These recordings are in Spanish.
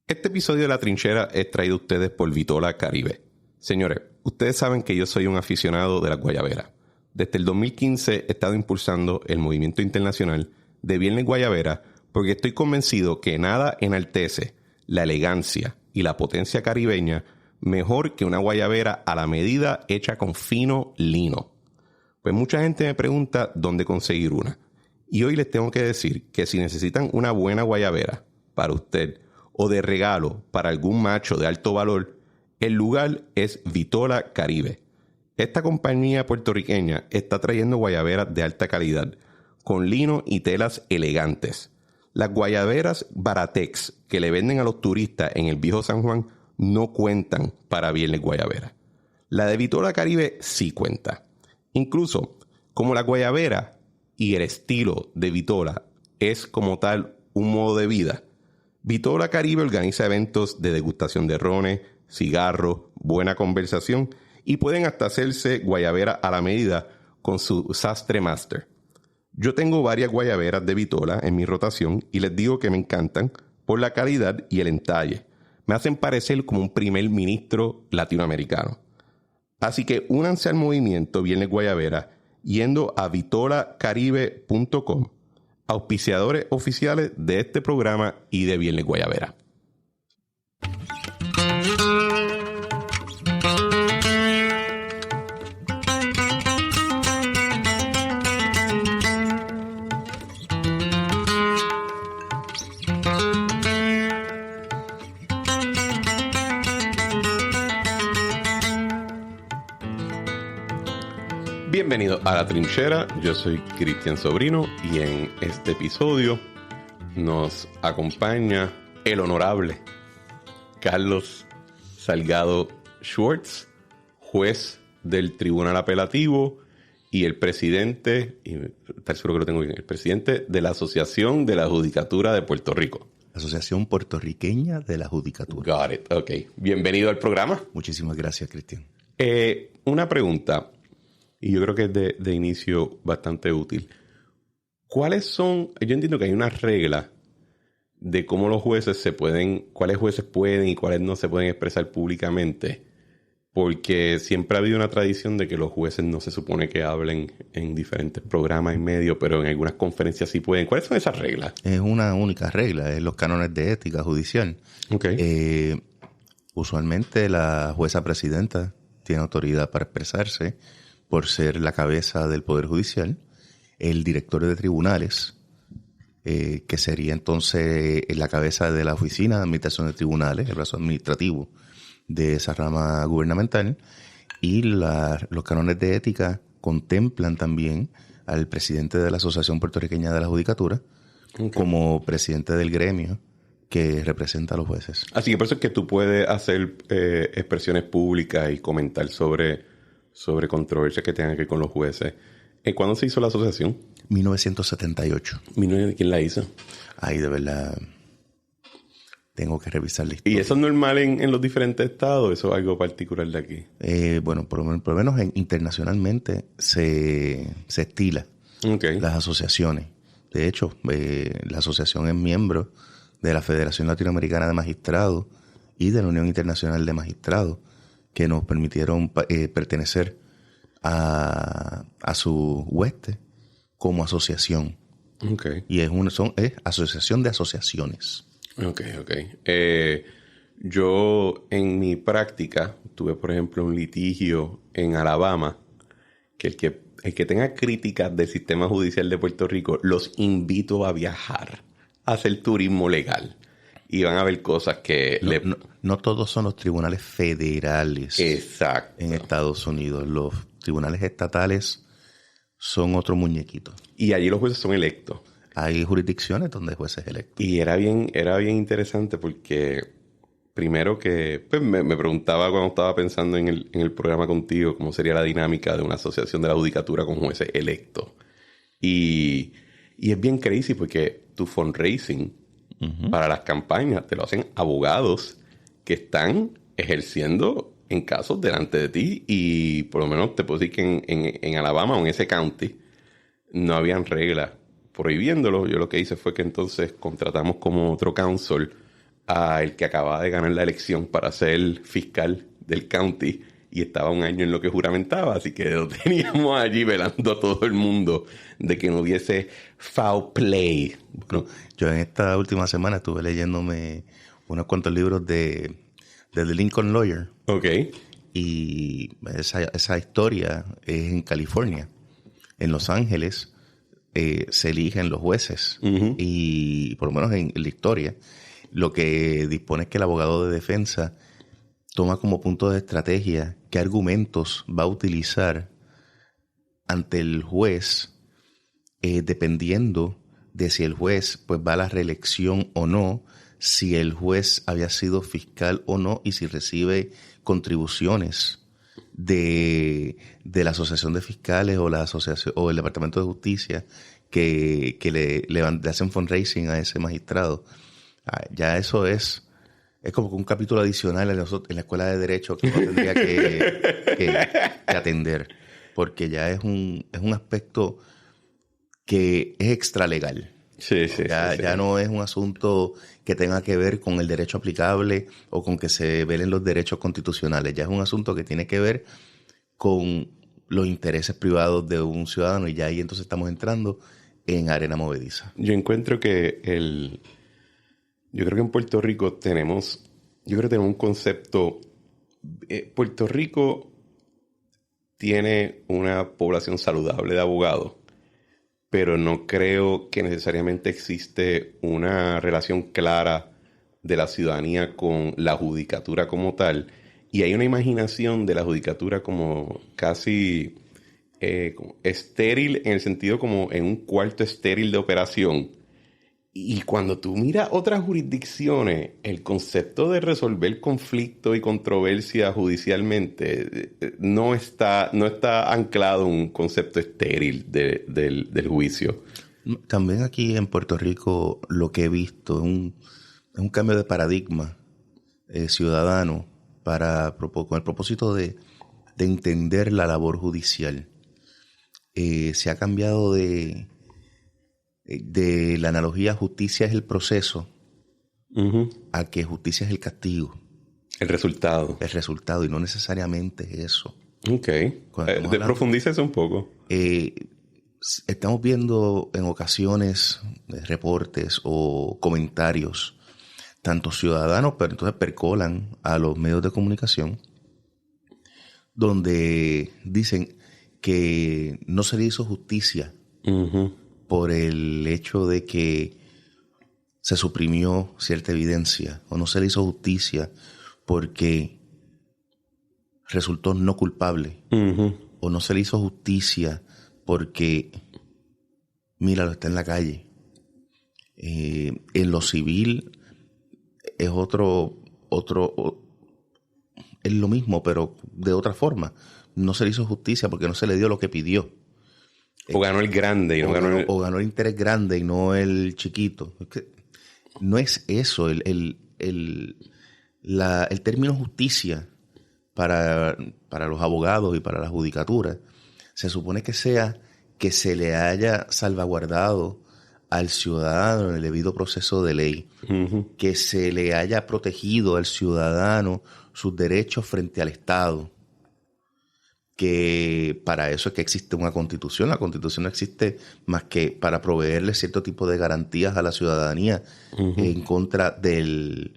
Este episodio de La Trinchera es traído a ustedes por Vitola Caribe. Señores, ustedes saben que yo soy un aficionado de la guayabera. Desde el 2015 he estado impulsando el movimiento internacional de Viernes Guayabera porque estoy convencido que nada enaltece la elegancia y la potencia caribeña mejor que una guayabera a la medida hecha con fino lino. Pues mucha gente me pregunta dónde conseguir una. Y hoy les tengo que decir que si necesitan una buena guayabera para usted o de regalo para algún macho de alto valor, el lugar es Vitola Caribe. Esta compañía puertorriqueña está trayendo guayaberas de alta calidad, con lino y telas elegantes. Las guayaberas Baratex que le venden a los turistas en el viejo San Juan no cuentan para Viernes Guayabera. La de Vitola Caribe sí cuenta. Incluso, como la guayabera y el estilo de Vitola es como tal un modo de vida, Vitola Caribe organiza eventos de degustación de rones, cigarros, buena conversación y pueden hasta hacerse guayabera a la medida con su Sastre Master. Yo tengo varias guayaberas de Vitola en mi rotación y les digo que me encantan por la calidad y el entalle. Me hacen parecer como un primer ministro latinoamericano. Así que únanse al movimiento Viernes Guayabera yendo a vitolacaribe.com, auspiciadores oficiales de este programa y de Viernes Guayabera. Bienvenido a La Trinchera, yo soy Cristian Sobrino y en este episodio nos acompaña el honorable Carlos Salgado Schwartz, juez del Tribunal Apelativo y el presidente, y estar seguro que lo tengo bien, el presidente de la Asociación de la Judicatura de Puerto Rico. Asociación Puertorriqueña de la Judicatura. Got it, ok. Bienvenido al programa. Muchísimas gracias, Cristian. Una pregunta. Y yo creo que es de inicio bastante útil. ¿Cuáles son? Yo entiendo que hay una regla de cómo los jueces cuáles jueces pueden y cuáles no se pueden expresar públicamente. Porque siempre ha habido una tradición de que los jueces no se supone que hablen en diferentes programas y medios, pero en algunas conferencias sí pueden. ¿Cuáles son esas reglas? Es una única regla, es los cánones de ética judicial. Okay. Usualmente la jueza presidenta tiene autoridad para expresarse por ser la cabeza del Poder Judicial, el director de tribunales, que sería entonces la cabeza de la Oficina de Administración de Tribunales, el brazo administrativo de esa rama gubernamental, y los cánones de ética contemplan también al presidente de la Asociación Puertorriqueña de la Judicatura como presidente del gremio que representa a los jueces. Así que por eso es que tú puedes hacer expresiones públicas y comentar sobre controversias que tengan que ver con los jueces. ¿Cuándo se hizo la asociación? 1978. ¿Quién la hizo? Ay, de verdad, tengo que revisar la historia. ¿Y eso es normal en los diferentes estados? ¿Eso es algo particular de aquí? Bueno, por lo menos internacionalmente se estila las asociaciones. De hecho, la asociación es miembro de la Federación Latinoamericana de Magistrados y de la Unión Internacional de Magistrados, que nos permitieron pertenecer a su hueste como asociación. Y es asociación de asociaciones. Yo en mi práctica tuve, por ejemplo, un litigio en Alabama, que el que tenga críticas del sistema judicial de Puerto Rico, los invito a viajar, a hacer turismo legal. Y van a ver cosas que... No todos son los tribunales federales. Exacto. En Estados Unidos. Los tribunales estatales son otro muñequito. Y allí los jueces son electos. Hay jurisdicciones donde hay jueces electos. Y era bien interesante porque... Primero que... Pues me preguntaba cuando estaba pensando en el programa contigo cómo sería la dinámica de una asociación de la judicatura con jueces electos. Y es bien crazy porque tu fundraising... para las campañas te lo hacen abogados que están ejerciendo en casos delante de ti y por lo menos te puedo decir que en Alabama o en ese county no habían reglas prohibiéndolo. Yo lo que hice fue que entonces contratamos como otro counsel a el que acababa de ganar la elección para ser fiscal del county y estaba un año en lo que juramentaba, así que lo teníamos allí velando a todo el mundo de que no hubiese foul play. Bueno, yo en esta última semana estuve leyéndome unos cuantos libros de The Lincoln Lawyer. Ok. Y esa historia es en California. En Los Ángeles se eligen los jueces. Uh-huh. Y por lo menos en la historia, lo que dispone es que el abogado de defensa toma como punto de estrategia qué argumentos va a utilizar ante el juez, dependiendo de si el juez pues va a la reelección o no, si el juez había sido fiscal o no y si recibe contribuciones de la Asociación de Fiscales o la asociación o el Departamento de Justicia que le hacen fundraising a ese magistrado. Ya eso es como que un capítulo adicional en la Escuela de Derecho que uno tendría que atender, porque ya es un aspecto que es extralegal. Sí. Ya no es un asunto que tenga que ver con el derecho aplicable o con que se velen los derechos constitucionales. Ya es un asunto que tiene que ver con los intereses privados de un ciudadano y ya ahí entonces estamos entrando en arena movediza. Yo encuentro que yo creo que en Puerto Rico tenemos un concepto. Puerto Rico tiene una población saludable de abogados, pero no creo que necesariamente existe una relación clara de la ciudadanía con la judicatura como tal. Y hay una imaginación de la judicatura como casi como estéril, en el sentido como en un cuarto estéril de operación. Y cuando tú miras otras jurisdicciones, el concepto de resolver conflicto y controversia judicialmente no está anclado en un concepto estéril del juicio. También aquí en Puerto Rico lo que he visto es un cambio de paradigma ciudadano con el propósito de entender la labor judicial. Se ha cambiado de la analogía justicia es el proceso Uh-huh. a que justicia es el castigo. El resultado. El resultado, y no necesariamente es eso. Ok. Profundiza eso un poco. Estamos viendo en ocasiones reportes o comentarios, tanto ciudadanos, pero entonces percolan a los medios de comunicación, donde dicen que no se le hizo justicia Uh-huh. por el hecho de que se suprimió cierta evidencia, o no se le hizo justicia porque resultó no culpable, Uh-huh. o no se le hizo justicia porque, míralo, está en la calle. En lo civil es es lo mismo, pero de otra forma. No se le hizo justicia porque no se le dio lo que pidió. O ganó el grande y no ganó el... O ganó el interés grande y no el chiquito. Es que no es eso. El término justicia para los abogados y para la judicatura se supone que sea que se le haya salvaguardado al ciudadano en el debido proceso de ley, uh-huh. Que se le haya protegido al ciudadano sus derechos frente al Estado, que para eso es que existe una Constitución. La Constitución no existe más que para proveerle cierto tipo de garantías a la ciudadanía, uh-huh. En contra del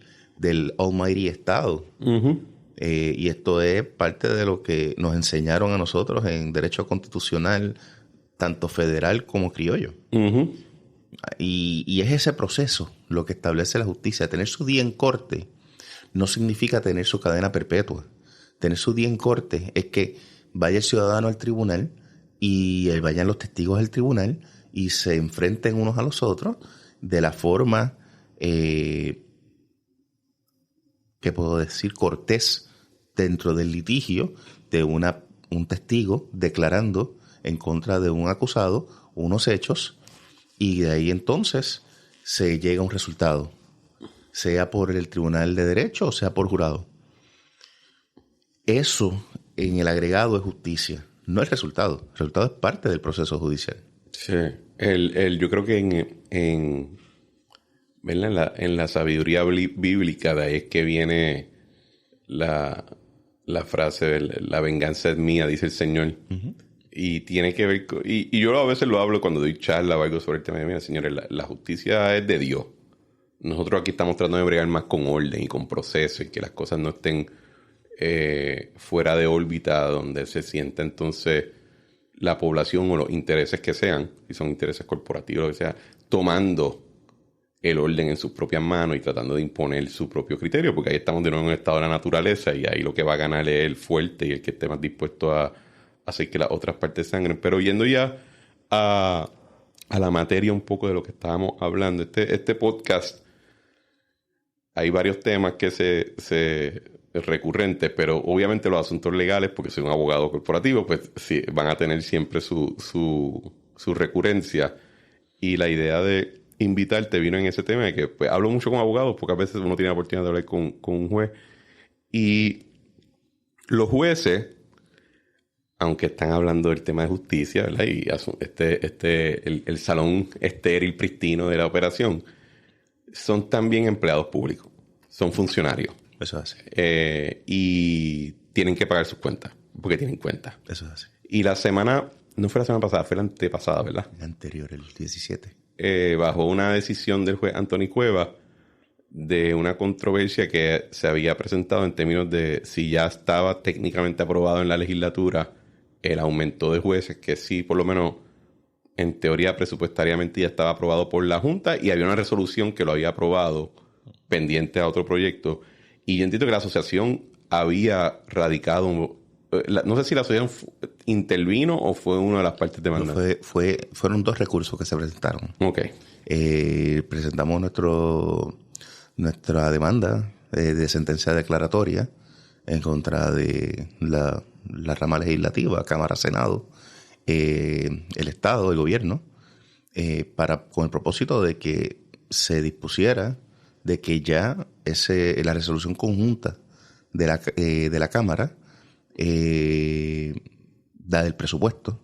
almighty Estado. Uh-huh. Y esto es parte de lo que nos enseñaron a nosotros en derecho constitucional, tanto federal como criollo. Uh-huh. Y es ese proceso lo que establece la justicia. Tener su día en corte no significa tener su cadena perpetua. Tener su día en corte es que vaya el ciudadano al tribunal y vayan los testigos al tribunal y se enfrenten unos a los otros de la forma, ¿qué puedo decir?, cortés, dentro del litigio de un testigo declarando en contra de un acusado unos hechos, y de ahí entonces se llega a un resultado, sea por el Tribunal de Derecho o sea por jurado. Eso en el agregado es justicia, no el resultado. El resultado es parte del proceso judicial. Sí. Yo creo que ¿Verdad? En la sabiduría bíblica, de ahí es que viene la frase de la venganza es mía, dice el Señor. Uh-huh. Y tiene que ver con... Y yo a veces lo hablo cuando doy charla o algo sobre el tema de, mira, señores, la justicia es de Dios. Nosotros aquí estamos tratando de bregar más con orden y con proceso y que las cosas no estén fuera de órbita donde se sienta entonces la población o los intereses que sean, si son intereses corporativos o lo que sea, tomando el orden en sus propias manos y tratando de imponer su propio criterio, porque ahí estamos de nuevo en un estado de la naturaleza y ahí lo que va a ganar es el fuerte y el que esté más dispuesto a hacer que las otras partes sangren. Pero yendo ya a la materia un poco de lo que estábamos hablando, este podcast, hay varios temas que se recurrentes, pero obviamente los asuntos legales, porque soy un abogado corporativo, pues sí, van a tener siempre su recurrencia. Y la idea de invitarte vino en ese tema de que pues, hablo mucho con abogados, pocas veces uno tiene la oportunidad de hablar con un juez. Y los jueces, aunque están hablando del tema de justicia, ¿verdad? Y el salón estéril pristino de la operación, son también empleados públicos, son funcionarios. Eso es así. Y tienen que pagar sus cuentas, porque tienen cuentas. Eso es así. Y la semana, no fue la semana pasada, fue la antepasada, ¿verdad? La anterior, el 17. Bajo una decisión del juez Anthony Cuevas de una controversia que se había presentado en términos de si ya estaba técnicamente aprobado en la legislatura el aumento de jueces, que sí, por lo menos en teoría presupuestariamente ya estaba aprobado por la Junta y había una resolución que lo había aprobado pendiente a otro proyecto. Y yo entiendo que la asociación había radicado... no sé si la asociación intervino o fue una de las partes demandantes. Fueron 2 recursos que se presentaron. Ok. Presentamos nuestra demanda de sentencia declaratoria en contra de la rama legislativa, Cámara, Senado, el Estado, el gobierno, con el propósito de que se dispusiera de que ya la resolución conjunta de la Cámara, da del presupuesto,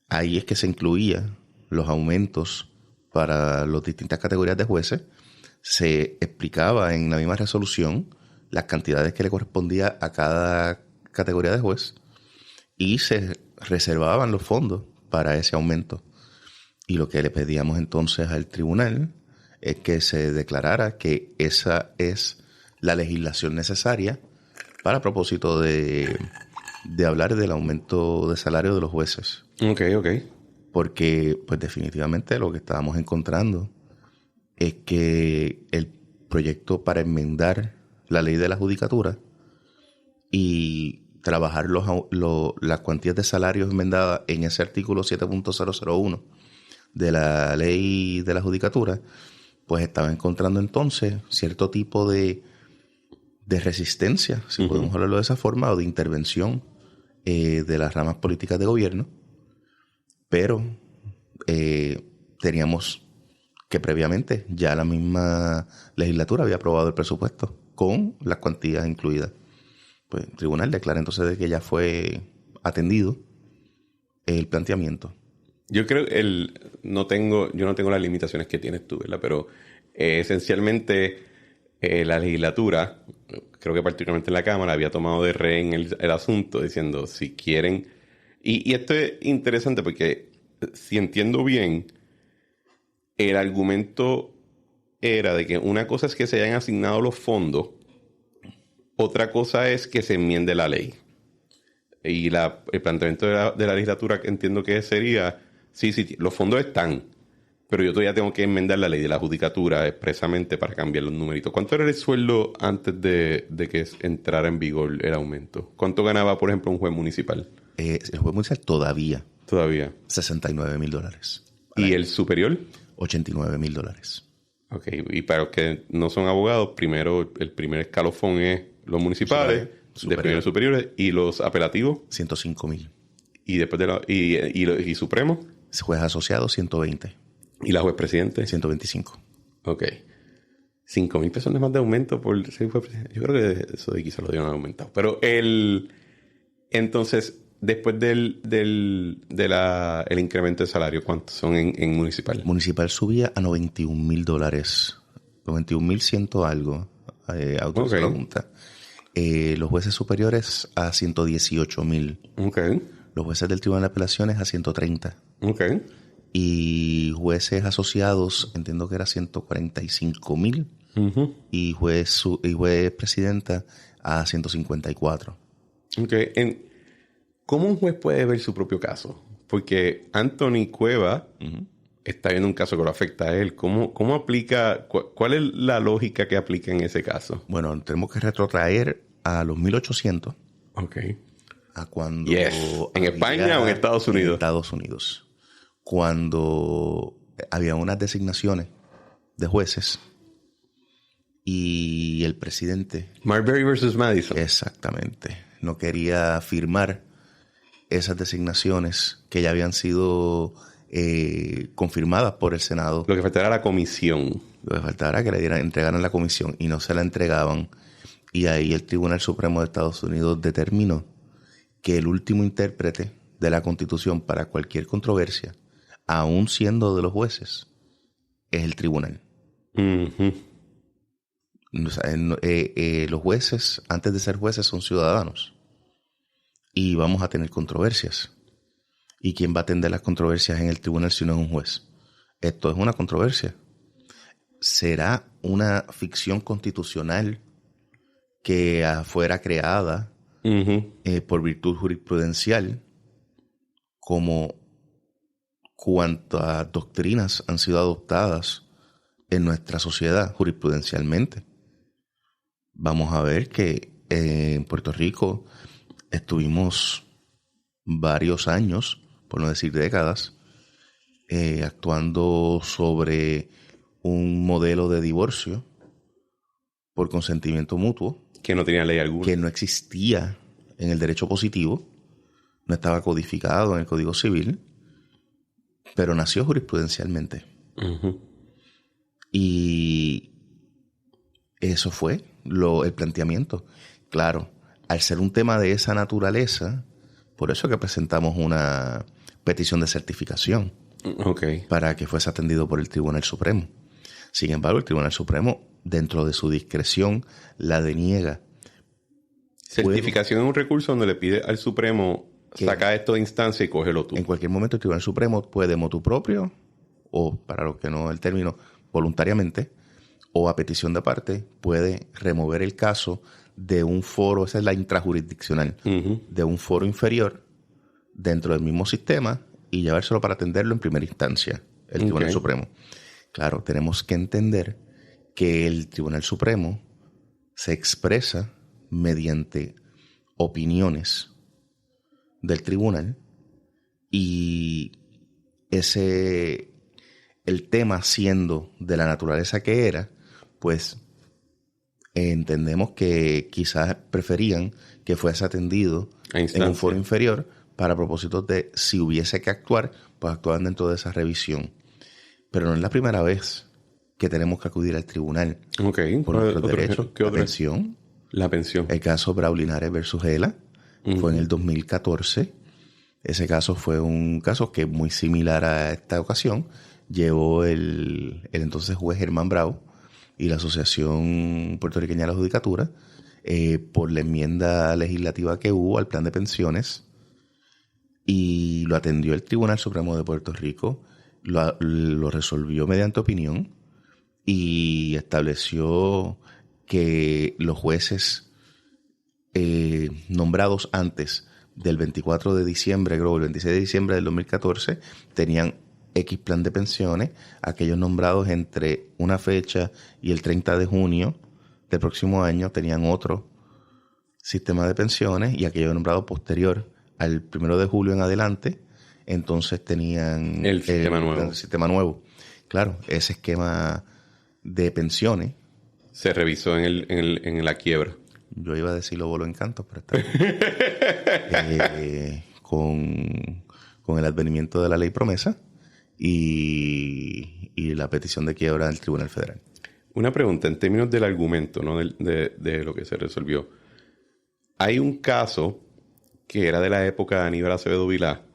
ahí es que se incluía los aumentos para las distintas categorías de jueces, se explicaba en la misma resolución las cantidades que le correspondía a cada categoría de juez y se reservaban los fondos para ese aumento. Y lo que le pedíamos entonces al tribunal es que se declarara que esa es la legislación necesaria para propósito de hablar del aumento de salario de los jueces. Ok. Porque, pues definitivamente lo que estábamos encontrando es que el proyecto para enmendar la ley de la judicatura y trabajar las cuantías de salarios enmendadas en ese artículo 7.001 de la ley de la judicatura, pues estaba encontrando entonces cierto tipo de resistencia, si podemos hablarlo de esa forma, o de intervención de las ramas políticas de gobierno, pero teníamos que previamente ya la misma legislatura había aprobado el presupuesto con las cuantías incluidas. Pues el tribunal declara entonces de que ya fue atendido el planteamiento. Yo creo que yo no tengo las limitaciones que tienes tú, ¿verdad? Pero esencialmente la legislatura, creo que particularmente en la Cámara, había tomado de rehén el asunto diciendo si quieren... Y esto es interesante porque si entiendo bien, el argumento era de que una cosa es que se hayan asignado los fondos, otra cosa es que se enmiende la ley. Y el planteamiento de la legislatura que entiendo que sería, sí, los fondos están, pero yo todavía tengo que enmendar la ley de la judicatura expresamente para cambiar los numeritos. ¿Cuánto era el sueldo antes de que entrara en vigor el aumento? ¿Cuánto ganaba, por ejemplo, un juez municipal? El juez municipal todavía. $69,000. ¿Y el superior? $89,000. Ok, y para los que no son abogados, el primer escalafón es los municipales, después los superiores, y los apelativos. $105,000. Y después y Supremo. Juez asociado, $120,000. ¿Y la juez presidente? $125,000. Ok. $5,000 más de aumento por ser juez presidente. Yo creo que eso de quizá lo dieron aumentado. Pero entonces, después el incremento de salario, ¿cuántos son en municipal? Municipal subía a $91,000. 91,100 algo. Autorizó la Junta. Los jueces superiores a 118,000. Okay. Los jueces del Tribunal de Apelaciones a 130. Okay. Y jueces asociados, entiendo que era 145,000. Uh-huh. Y juez presidenta a 154. Okay. ¿Cómo un juez puede ver su propio caso? Porque Anthony Cueva está viendo un caso que lo afecta a él. ¿Cómo aplica? ¿Cuál es la lógica que aplica en ese caso? Bueno, tenemos que retrotraer a los 1800. Ok. A cuando... ¿En España o en Estados Unidos? En Estados Unidos. Cuando había unas designaciones de jueces y el presidente... Marbury versus Madison. Exactamente. No quería firmar esas designaciones que ya habían sido confirmadas por el Senado. Lo que faltaba era la comisión. Lo que faltaba era que le entregaran la comisión y no se la entregaban. Y ahí el Tribunal Supremo de Estados Unidos determinó que el último intérprete de la Constitución para cualquier controversia, aún siendo de los jueces, es el tribunal. Uh-huh. O sea, los jueces, antes de ser jueces, son ciudadanos. Y vamos a tener controversias. ¿Y quién va a atender las controversias en el tribunal si no es un juez? Esto es una controversia. ¿Será una ficción constitucional que fuera creada por virtud jurisprudencial, como cuantas doctrinas han sido adoptadas en nuestra sociedad jurisprudencialmente? Vamos a ver que en Puerto Rico estuvimos varios años, por no decir décadas, actuando sobre un modelo de divorcio por consentimiento mutuo. Que no tenía ley alguna. Que no existía en el derecho positivo, no estaba codificado en el Código Civil, pero nació jurisprudencialmente. Uh-huh. Y eso fue el planteamiento. Claro, al ser un tema de esa naturaleza, por eso que presentamos una petición de certificación para que fuese atendido por el Tribunal Supremo. Sin embargo, el Tribunal Supremo, dentro de su discreción, la deniega. Certificación es un recurso donde le pide al Supremo saca esto de instancia y cógelo tú. En cualquier momento el Tribunal Supremo puede motu propio, o para los que no el término, voluntariamente, o a petición de parte, puede remover el caso de un foro, esa es la intrajurisdiccional, de un foro inferior dentro del mismo sistema y llevárselo para atenderlo en primera instancia, el Tribunal Supremo. Claro, tenemos que entender que el Tribunal Supremo se expresa mediante opiniones del tribunal y el tema siendo de la naturaleza que era, pues entendemos que quizás preferían que fuese atendido en un foro inferior para propósitos de si hubiese que actuar, pues actuaban dentro de esa revisión. Pero no es la primera vez que tenemos que acudir al tribunal por nuestros derechos. ¿Qué la otro? pensión. La pensión. El caso Braulinares versus Gela fue en el 2014. Ese caso fue un caso que muy similar a esta ocasión llevó el entonces juez Germán Bravo y la Asociación Puertorriqueña de la Judicatura por la enmienda legislativa que hubo al plan de pensiones, y lo atendió el Tribunal Supremo de Puerto Rico, lo resolvió mediante opinión y estableció que los jueces nombrados antes del 24 de diciembre, creo, el 26 de diciembre del 2014, tenían X plan de pensiones. Aquellos nombrados entre una fecha y el 30 de junio del próximo año tenían otro sistema de pensiones, y aquellos nombrados posterior al 1 de julio en adelante, entonces tenían el sistema nuevo. Claro, ese esquema de pensiones se revisó en la quiebra. Yo iba a decir lo voló encanto, pero está bien. Con el advenimiento de la ley promesa y la petición de quiebra del Tribunal Federal. Una pregunta en términos del argumento, ¿no? de lo que se resolvió. Hay un caso que era de la época de Aníbal Acevedo Vilá,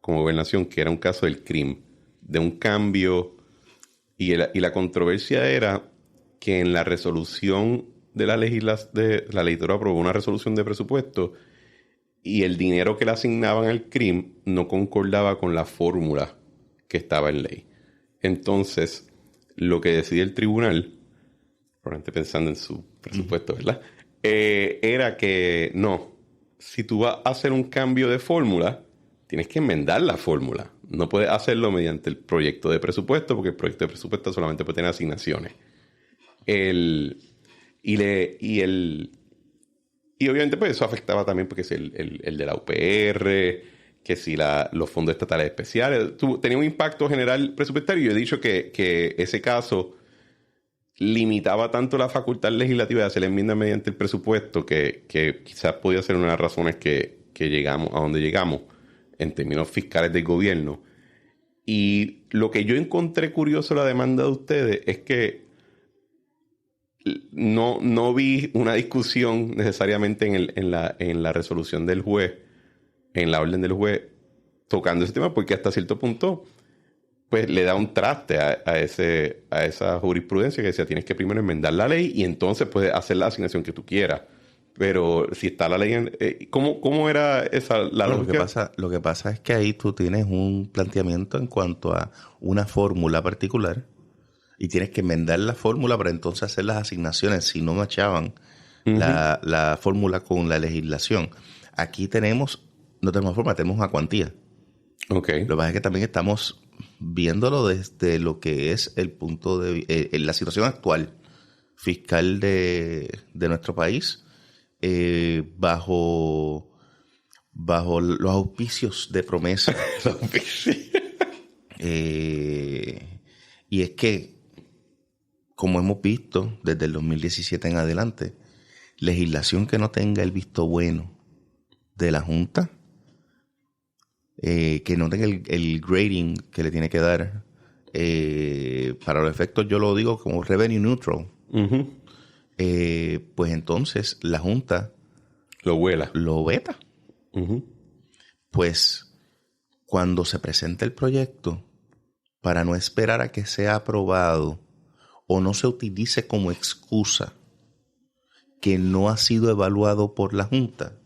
como gobernación, que era un caso del CRIM, de un cambio, y la controversia era que en la resolución de la legislatura aprobó una resolución de presupuesto y el dinero que le asignaban al CRIM no concordaba con la fórmula que estaba en ley. Entonces, lo que decide el tribunal, probablemente pensando en su presupuesto, ¿verdad? Era que no, si tú vas a hacer un cambio de fórmula, tienes que enmendar la fórmula. No puedes hacerlo mediante el proyecto de presupuesto, porque el proyecto de presupuesto solamente puede tener asignaciones. Y obviamente pues eso afectaba también porque es el de la UPR, que si los fondos estatales especiales, tenía un impacto general presupuestario. Yo he dicho que ese caso limitaba tanto la facultad legislativa de hacer enmiendas mediante el presupuesto que quizás podía ser una de las razones que llegamos a donde llegamos en términos fiscales del gobierno. Y lo que yo encontré curioso de la demanda de ustedes es que no vi una discusión necesariamente en la resolución del juez, en la orden del juez, tocando ese tema, porque hasta cierto punto pues le da un traste a esa jurisprudencia que decía tienes que primero enmendar la ley y entonces puedes hacer la asignación que tú quieras. Pero si está la ley ¿cómo era esa la lógica? Lo que pasa es que ahí tú tienes un planteamiento en cuanto a una fórmula particular y tienes que enmendar la fórmula para entonces hacer las asignaciones si no machaban la fórmula con la legislación. Aquí no tenemos fórmula, tenemos una cuantía. Okay. Lo que pasa es que también estamos viéndolo desde lo que es el punto de la situación actual fiscal de nuestro país, bajo los auspicios de promesa. Y es que, como hemos visto desde el 2017 en adelante, legislación que no tenga el visto bueno de la Junta, que no tenga el grading que le tiene que dar, para los efectos yo lo digo como revenue neutral, pues entonces la Junta lo veta. Pues cuando se presenta el proyecto, para no esperar a que sea aprobado o no se utilice como excusa que no ha sido evaluado por la Junta,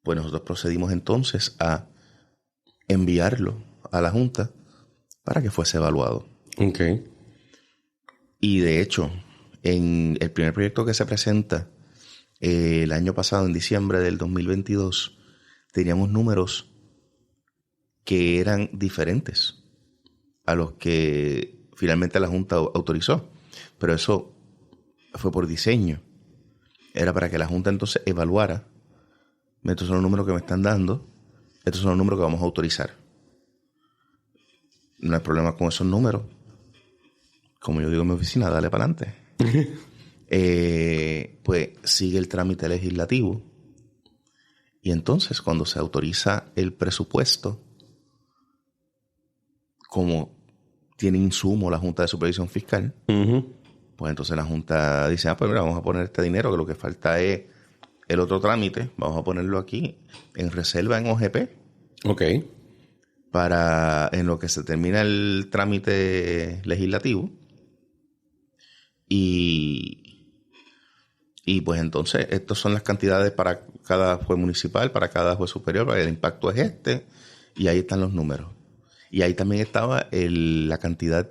pues nosotros procedimos entonces a enviarlo a la Junta para que fuese evaluado. Okay. Y de hecho, en el primer proyecto que se presenta el año pasado, en diciembre del 2022, teníamos números que eran diferentes a los que finalmente la Junta autorizó. Pero eso fue por diseño. Era para que la Junta entonces evaluara. Estos son los números que me están dando. Estos son los números que vamos a autorizar. No hay problema con esos números. Como yo digo en mi oficina, dale para adelante. Pues sigue el trámite legislativo. Y entonces, cuando se autoriza el presupuesto, como tiene insumo la Junta de Supervisión Fiscal, pues entonces la Junta dice, pues mira, vamos a poner este dinero, que lo que falta es el otro trámite, vamos a ponerlo aquí en reserva en OGP. Ok. Para en lo que se termina el trámite legislativo. Y pues entonces, estas son las cantidades para cada juez municipal, para cada juez superior, para el impacto es este, y ahí están los números. Y ahí también estaba la cantidad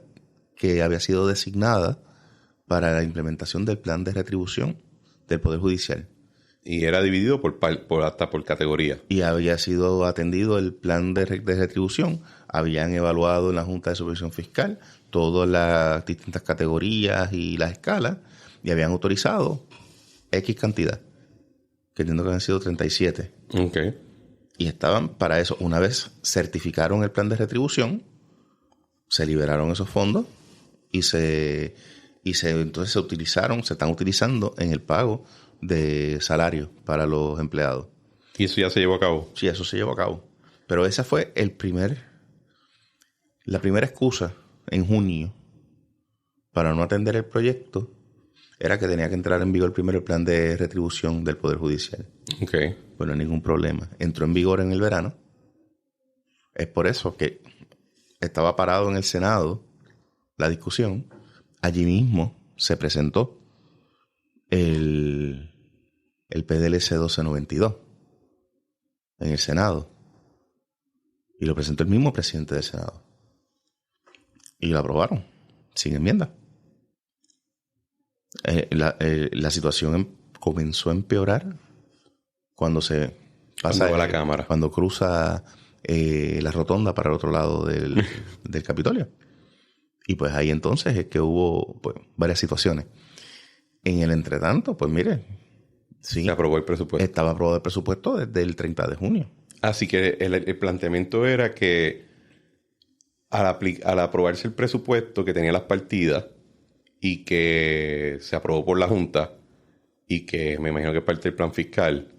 que había sido designada para la implementación del plan de retribución del Poder Judicial. Y era dividido hasta por categoría. Y había sido atendido el plan de retribución. Habían evaluado en la Junta de Supervisión Fiscal todas las distintas categorías y las escalas y habían autorizado X cantidad, que entiendo que habían sido 37. Ok. Y estaban para eso. Una vez certificaron el plan de retribución, se liberaron esos fondos y entonces se están utilizando en el pago de salario para los empleados. ¿Y eso ya se llevó a cabo? Sí, eso se llevó a cabo. Pero esa fue la primera excusa en junio para no atender el proyecto, era que tenía que entrar en vigor primero el plan de retribución del Poder Judicial. Okay. Pues no hay ningún problema. Entró en vigor en el verano. Es por eso que estaba parado en el Senado la discusión. Allí mismo se presentó el PDLC 1292 en el Senado. Y lo presentó el mismo presidente del Senado. Y lo aprobaron, sin enmienda. La situación comenzó a empeorar cuando se pasa a la Cámara. Cuando cruza la rotonda para el otro lado del Capitolio. Y pues ahí entonces es que hubo pues, varias situaciones. En el entretanto, pues mire, sí, se aprobó el presupuesto. Estaba aprobado el presupuesto desde el 30 de junio. Así que el planteamiento era que al aprobarse el presupuesto que tenía las partidas y que se aprobó por la Junta y que me imagino que parte del plan fiscal,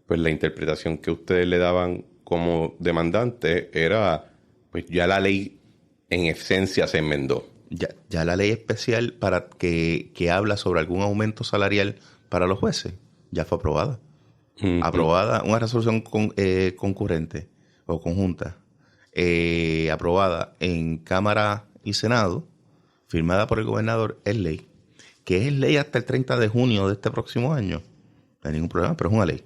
pues la interpretación que ustedes le daban como demandante era, pues ya la ley en esencia se enmendó. Ya la ley especial para que habla sobre algún aumento salarial para los jueces ya fue aprobada. Uh-huh. Aprobada, una resolución concurrente o conjunta, aprobada en Cámara y Senado, firmada por el gobernador, es ley. Que es ley hasta el 30 de junio de este próximo año. No hay ningún problema, pero es una ley.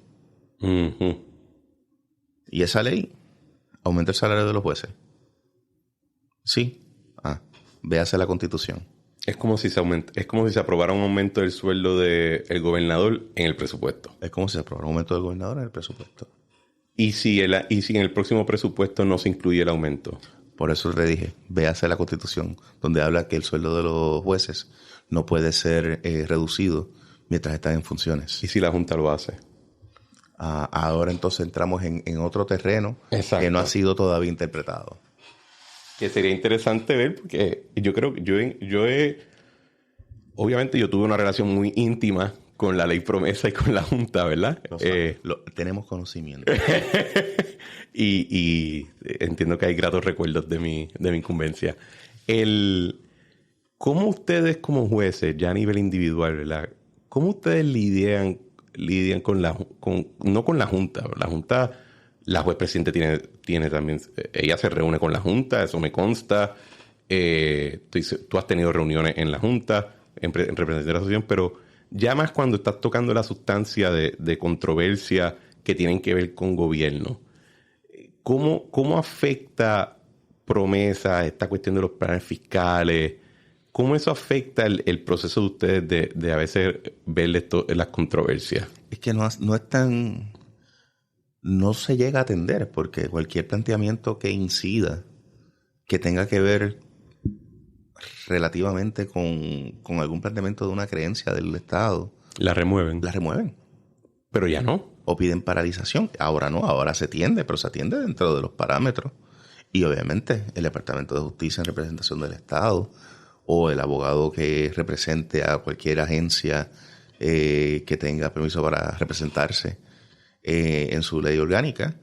Uh-huh. Y esa ley aumenta el salario de los jueces. Sí. Véase la Constitución. Es como si se aprobara un aumento del sueldo del gobernador en el presupuesto. Es como si se aprobara un aumento del gobernador en el presupuesto. ¿Y si en el próximo presupuesto no se incluye el aumento? Por eso le dije, véase la Constitución, donde habla que el sueldo de los jueces no puede ser reducido mientras están en funciones. ¿Y si la Junta lo hace? Ahora entonces entramos en otro terreno. Exacto. Que no ha sido todavía interpretado. Que sería interesante ver, porque yo creo que obviamente yo tuve una relación muy íntima con la ley promesa y con la Junta, ¿verdad? Tenemos conocimiento. y entiendo que hay gratos recuerdos de mi incumbencia. ¿Cómo ustedes como jueces, ya a nivel individual, ¿verdad? ¿Cómo ustedes lidian no con la Junta? La Junta... La juez presidente tiene también... Ella se reúne con la Junta, eso me consta. Tú has tenido reuniones en la Junta, en representación de la asociación, pero ya más cuando estás tocando la sustancia de controversia que tienen que ver con gobierno. ¿Cómo afecta promesa, esta cuestión de los planes fiscales? ¿Cómo eso afecta el proceso de ustedes de a veces ver las controversias? Es que no es tan... No se llega a atender porque cualquier planteamiento que incida, que tenga que ver relativamente con algún planteamiento de una creencia del Estado... La remueven. Pero ya no. O piden paralización. Ahora no, ahora se atiende, pero se atiende dentro de los parámetros. Y obviamente el Departamento de Justicia en representación del Estado o el abogado que represente a cualquier agencia que tenga permiso para representarse en su ley orgánica,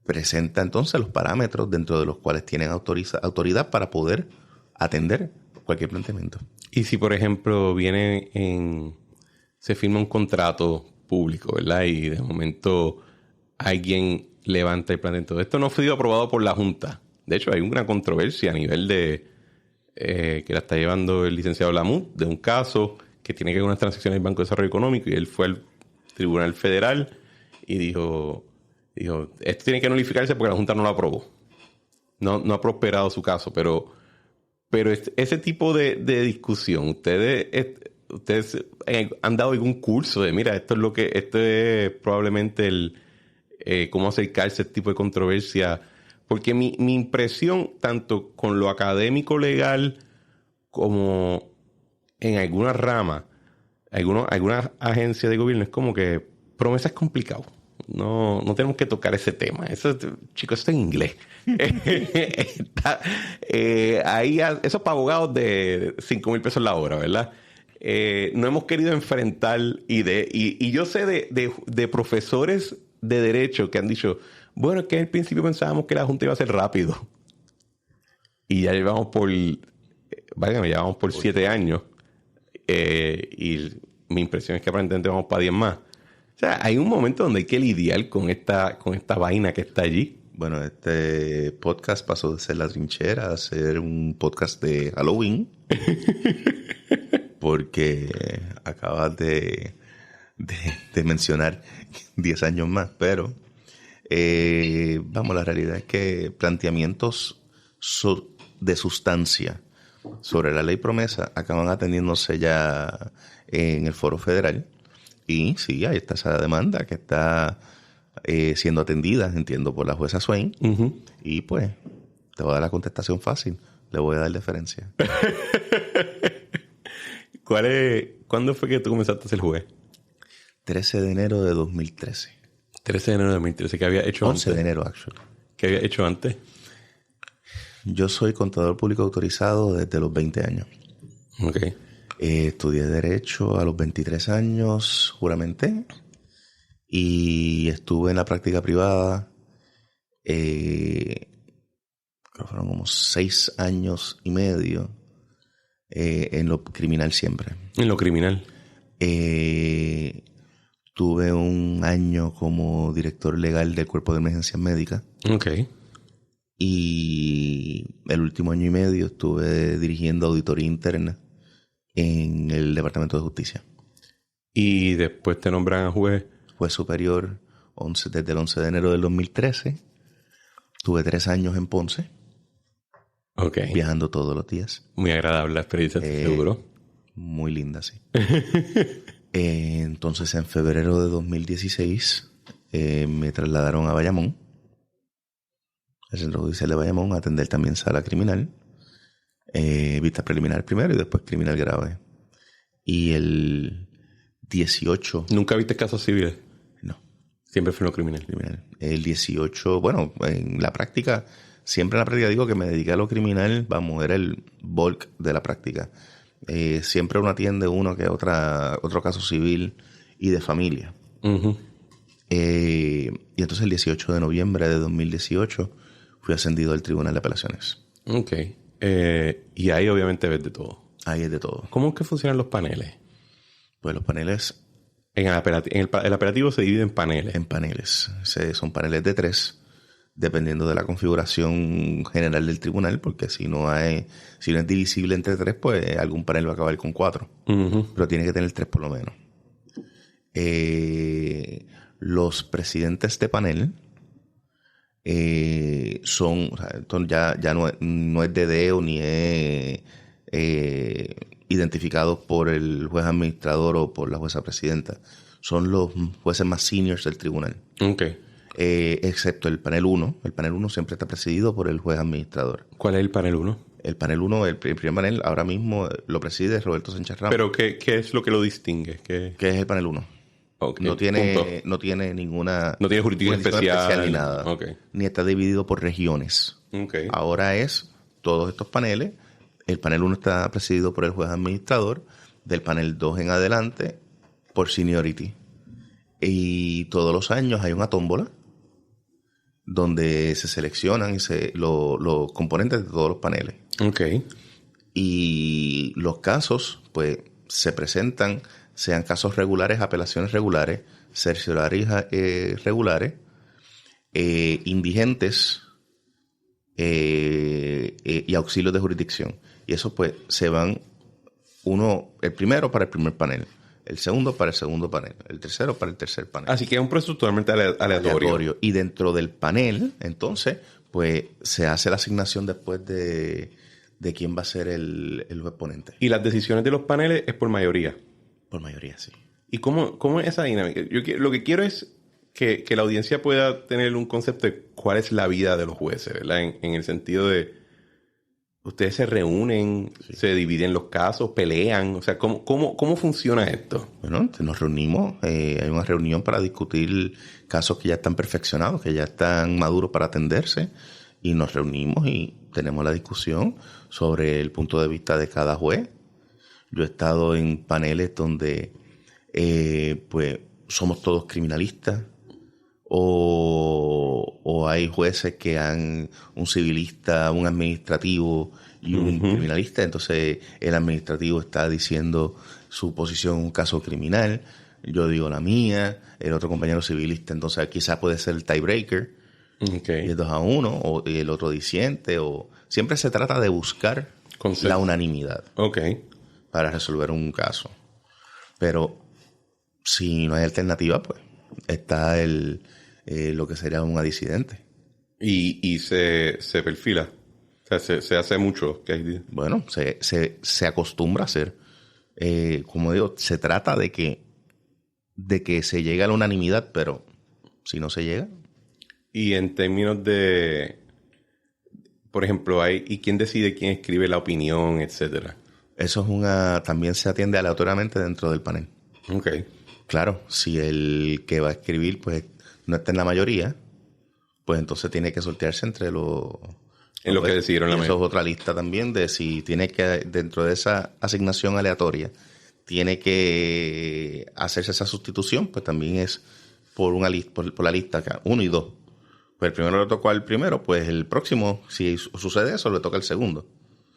presenta entonces los parámetros dentro de los cuales tienen autoridad para poder atender cualquier planteamiento. Y si, por ejemplo, se firma un contrato público, ¿verdad? Y de momento alguien levanta el planteamiento. Esto no fue aprobado por la Junta. De hecho, hay una controversia a nivel de que la está llevando el licenciado Lamut, de un caso que tiene que ver con unas transacciones del Banco de Desarrollo Económico, y él fue al Tribunal Federal y dijo, esto tiene que nulificarse porque la Junta no lo aprobó. No ha prosperado su caso, pero ese tipo de discusión, ustedes han dado algún curso de, mira, esto es probablemente cómo acercarse a este tipo de controversia, porque mi impresión, tanto con lo académico legal como en alguna rama, algunas agencias de gobierno, es como que promesa es complicado. No tenemos que tocar ese tema. Chicos, eso es en inglés. Ahí, eso es para abogados de 5,000 pesos la hora, ¿verdad? No hemos querido enfrentar y yo sé de profesores de derecho que han dicho, bueno, es que al principio pensábamos que la Junta iba a ser rápido. Y ya llevamos por 7 años. Y mi impresión es que aparentemente vamos para 10 más. O sea, hay un momento donde hay que lidiar con esta vaina que está allí. Bueno, este podcast pasó de ser La Trinchera a ser un podcast de Halloween. Porque acabas de mencionar 10 años más, pero vamos, la realidad es que planteamientos de sustancia sobre la ley promesa acaban atendiéndose ya en el foro federal. Y sí, ahí está esa demanda que está siendo atendida, entiendo, por la jueza Swain. Uh-huh. Y pues, te voy a dar la contestación fácil. Le voy a dar deferencia. ¿Cuándo fue que tú comenzaste a ser juez? 13 de enero de 2013. 13 de enero de 2013. ¿Qué había hecho 11 antes? de enero, actually. ¿Qué había hecho antes? Yo soy contador público autorizado desde los 20 años. Ok. Estudié Derecho a los 23 años, juramenté. Y estuve en la práctica privada. Creo que fueron como 6 años y medio. En lo criminal siempre. En lo criminal. Tuve un año como director legal del Cuerpo de Emergencias Médicas. Ok. Y el último año y medio estuve dirigiendo auditoría interna en el Departamento de Justicia. Y después te nombran a juez. Juez superior desde el 11 de enero del 2013. Tuve 3 años en Ponce. Ok. Viajando todos los días. Muy agradable la experiencia, seguro. Muy linda, sí. Entonces, en febrero de 2016, me trasladaron a Bayamón, al Centro Judicial de Bayamón, a atender también sala criminal. Vista preliminar primero y después criminal grave. Y el 18... ¿Nunca viste casos civiles? No. Siempre fue en lo criminal. El 18... Bueno, en la práctica... Siempre en la práctica digo que me dediqué a lo criminal. Vamos, era el bulk de la práctica. Siempre uno atiende otro caso civil y de familia. Uh-huh. Y entonces el 18 de noviembre de 2018 fui ascendido al Tribunal de Apelaciones. Ok. Y ahí obviamente ves de todo. Ahí es de todo. ¿Cómo es que funcionan los paneles? Pues los paneles... El apelativo se divide en paneles. En paneles. Son paneles de 3, dependiendo de la configuración general del tribunal, porque si no es divisible entre 3, pues algún panel va a acabar con 4. Uh-huh. Pero tiene que tener 3 por lo menos. Los presidentes de panel son... O sea, ya no es dedeo ni es identificado por el juez administrador o por la jueza presidenta. Son los jueces más seniors del tribunal. Ok. Excepto el panel 1. El panel 1 siempre está presidido por el juez administrador. ¿Cuál es el panel 1? El panel 1, el primer panel, ahora mismo lo preside Roberto Sánchez Ramos. ¿Pero qué es lo que lo distingue? ¿Qué es el panel 1? Okay. No tiene ninguna... No tiene jurisdicción especial ni nada. Okay. Ni está dividido por regiones. Okay. Ahora es todos estos paneles. El panel 1 está presidido por el juez administrador. Del panel 2 en adelante, por seniority. Y todos los años hay una tómbola donde se seleccionan los componentes de todos los paneles. Ok. Y los casos, pues, se presentan, sean casos regulares, apelaciones regulares, cerciorarias regulares, indigentes y auxilios de jurisdicción. Y eso, pues, se van el primero para el primer panel, el segundo para el segundo panel, el tercero para el tercer panel. Así que es un proceso totalmente aleatorio. Y dentro del panel, entonces, pues se hace la asignación después de quién va a ser el juez ponente. Y las decisiones de los paneles es por mayoría. Por mayoría, sí. ¿Y cómo es esa dinámica? Lo que quiero es que la audiencia pueda tener un concepto de cuál es la vida de los jueces, ¿verdad? En el sentido de... Ustedes se reúnen, sí, se dividen los casos, pelean. O sea, ¿cómo funciona esto? Bueno, nos reunimos. Hay una reunión para discutir casos que ya están perfeccionados, que ya están maduros para atenderse. Y nos reunimos y tenemos la discusión sobre el punto de vista de cada juez. Yo he estado en paneles donde pues somos todos criminalistas. O hay jueces que han un civilista, un administrativo y un criminalista. Entonces el administrativo está diciendo su posición en un caso criminal. yo digo la mía, el otro compañero civilista, entonces quizás puede ser el tiebreaker, Okay. y es 2-1, y el otro disiente, o siempre se trata de buscar Consenso. la unanimidad Ok. para resolver un caso. Pero si no hay alternativa, pues está lo que sería una disidente. Y se perfila. O sea, se hace mucho. Bueno, se acostumbra a hacer. Como digo, se trata de que se llegue a la unanimidad, pero si no se llega, Y en términos de, por ejemplo, ¿y quién decide quién escribe la opinión, etcétera? eso también se atiende aleatoriamente dentro del panel. Ok. Claro, si el que va a escribir pues no está en la mayoría, pues entonces tiene que sortearse entre los... En lo que decidieron la Eso mayoría. es otra lista también de si tiene que, dentro de esa asignación aleatoria, tiene que hacerse esa sustitución, pues también es por por la lista acá, 1 y 2. Pues el primero le tocó al primero, pues el próximo, si sucede eso, le toca al segundo.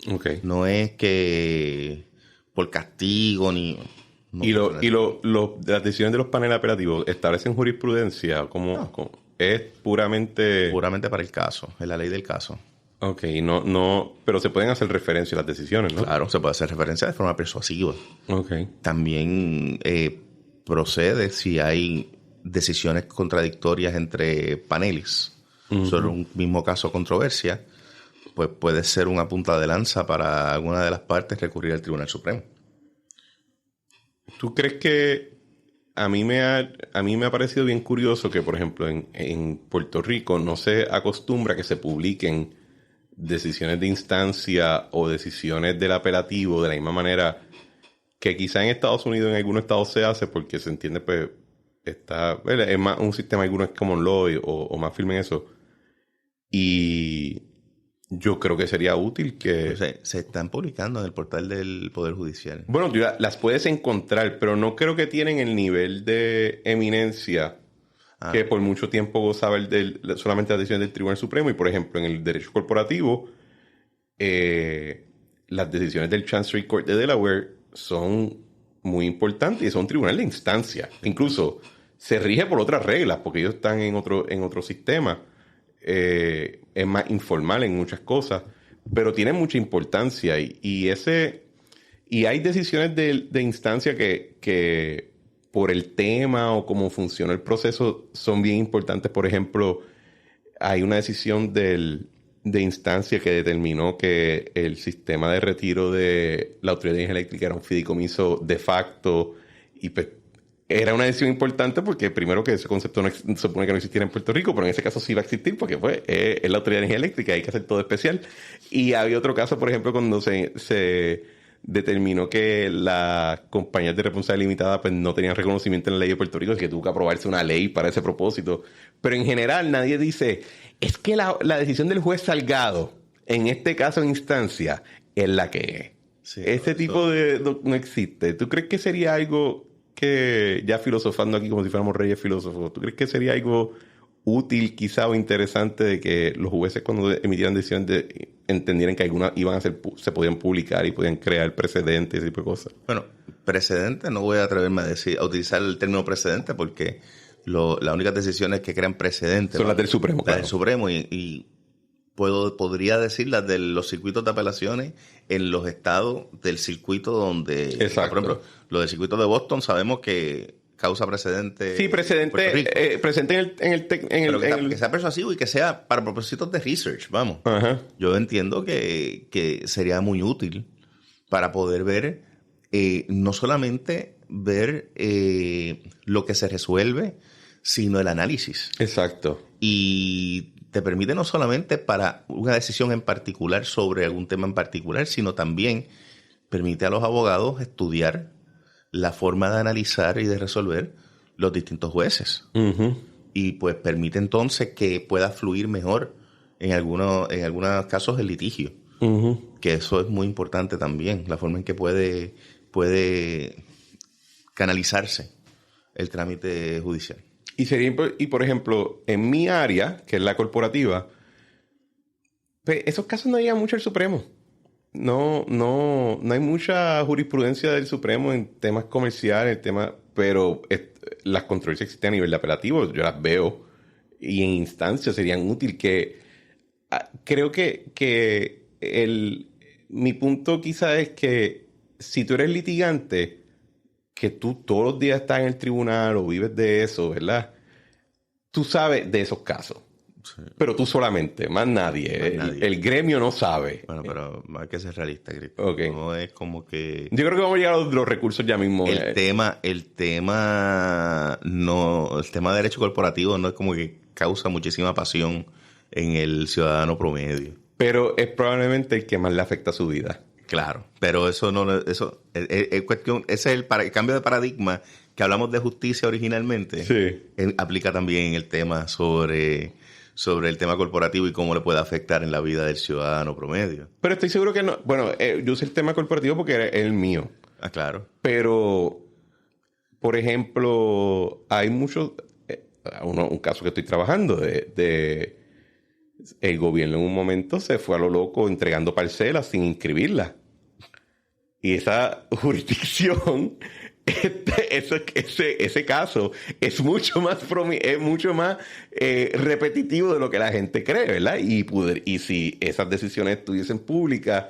Ok. No es que por castigo ni... no funciona así. Las decisiones de los paneles apelativos establecen jurisprudencia No. es puramente... Puramente para el caso, es la ley del caso. Ok, no, pero se pueden hacer referencia a las decisiones, ¿no? Claro, se puede hacer referencia de forma persuasiva. Ok. También procede si hay decisiones contradictorias entre paneles sobre un mismo caso o controversia, pues puede ser una punta de lanza para alguna de las partes recurrir al Tribunal Supremo. ¿Tú crees que a mí me ha parecido bien curioso que, por ejemplo, en Puerto Rico no se acostumbra que se publiquen decisiones de instancia o decisiones del apelativo de la misma manera que quizá en Estados Unidos, en algunos estados se hace porque se entiende, pues, es más un sistema, algunos es common law o más firme en eso. Y yo creo que sería útil que... Se están publicando en el portal del Poder Judicial. Bueno, tú las puedes encontrar, pero no creo que tienen el nivel de eminencia que por mucho tiempo gozaba solamente la decisión del Tribunal Supremo. Y, por ejemplo, en el derecho corporativo, las decisiones del Chancery Court de Delaware son muy importantes y son un tribunal de instancia. Incluso se rige por otras reglas porque ellos están en otro sistema. Es más informal en muchas cosas, pero tiene mucha importancia y hay decisiones de instancia que por el tema o cómo funciona el proceso son bien importantes. Por ejemplo, hay una decisión de instancia que determinó que el sistema de retiro de la Autoridad de Energía Eléctrica era un fideicomiso de facto y pues era una decisión importante porque primero que ese concepto no se supone que no existiera en Puerto Rico, pero en ese caso sí va a existir porque pues, es la Autoridad de Energía Eléctrica, hay que hacer todo especial. Y había otro caso, por ejemplo, cuando se determinó que las compañías de responsabilidad limitada pues, no tenían reconocimiento en la ley de Puerto Rico, así que tuvo que aprobarse una ley para ese propósito. Pero en general nadie dice, es que la decisión del juez Salgado, en este caso en instancia, es la que es. Sí, Ese tipo no existe. ¿Tú crees que sería algo que, ya filosofando aquí como si fuéramos reyes filósofos, ¿tú crees que sería algo útil quizá o interesante de que los jueces cuando emitieran decisiones entendieran que algunas se podían publicar y podían crear precedentes y ese tipo de cosas? Bueno, precedente, no voy a atreverme a utilizar el término precedente porque las únicas decisiones que crean precedentes son las del Supremo, las claro. del Supremo y podría decir las de los circuitos de apelaciones en los estados del circuito donde... Exacto. Por ejemplo, lo del circuito de Boston sabemos que causa precedente... Sí, presente Pero que sea persuasivo y que sea para propósitos de research, vamos. Ajá. Yo entiendo que sería muy útil para poder ver, no solamente ver lo que se resuelve, sino el análisis. Exacto. Y te permite no solamente para una decisión en particular sobre algún tema en particular, sino también permite a los abogados estudiar la forma de analizar y de resolver los distintos jueces. Uh-huh. Y pues permite entonces que pueda fluir mejor en algunos casos el litigio. Uh-huh. Que eso es muy importante también, la forma en que puede canalizarse el trámite judicial. Y por ejemplo, en mi área, que es la corporativa, pues esos casos no llegan mucho al Supremo. No hay mucha jurisprudencia del Supremo en temas comerciales, pero las controversias existen a nivel de apelativo, yo las veo, y en instancias serían útiles creo que mi punto quizá es que si tú eres litigante, que tú todos los días estás en el tribunal o vives de eso, ¿verdad? Tú sabes de esos casos. Sí. Pero tú solamente, más nadie. El gremio no sabe. Bueno, pero hay que ser realista, Cristo. Okay. No es como que... Yo creo que vamos a llegar a los recursos ya mismo. El tema de derecho corporativo no es como que causa muchísima pasión en el ciudadano promedio. Pero es probablemente el que más le afecta a su vida. Claro, pero eso es cuestión, ese es el cambio de paradigma que hablamos de justicia originalmente. Sí. Aplica también el tema sobre el tema corporativo y cómo le puede afectar en la vida del ciudadano promedio. Pero estoy seguro que no. Bueno, yo usé el tema corporativo porque es el mío. Ah, claro. Pero, por ejemplo, hay muchos... un caso que estoy trabajando de el gobierno en un momento se fue a lo loco entregando parcelas sin inscribirlas. Y esa jurisdicción, ese caso es mucho más repetitivo de lo que la gente cree, ¿verdad? Y si esas decisiones estuviesen públicas,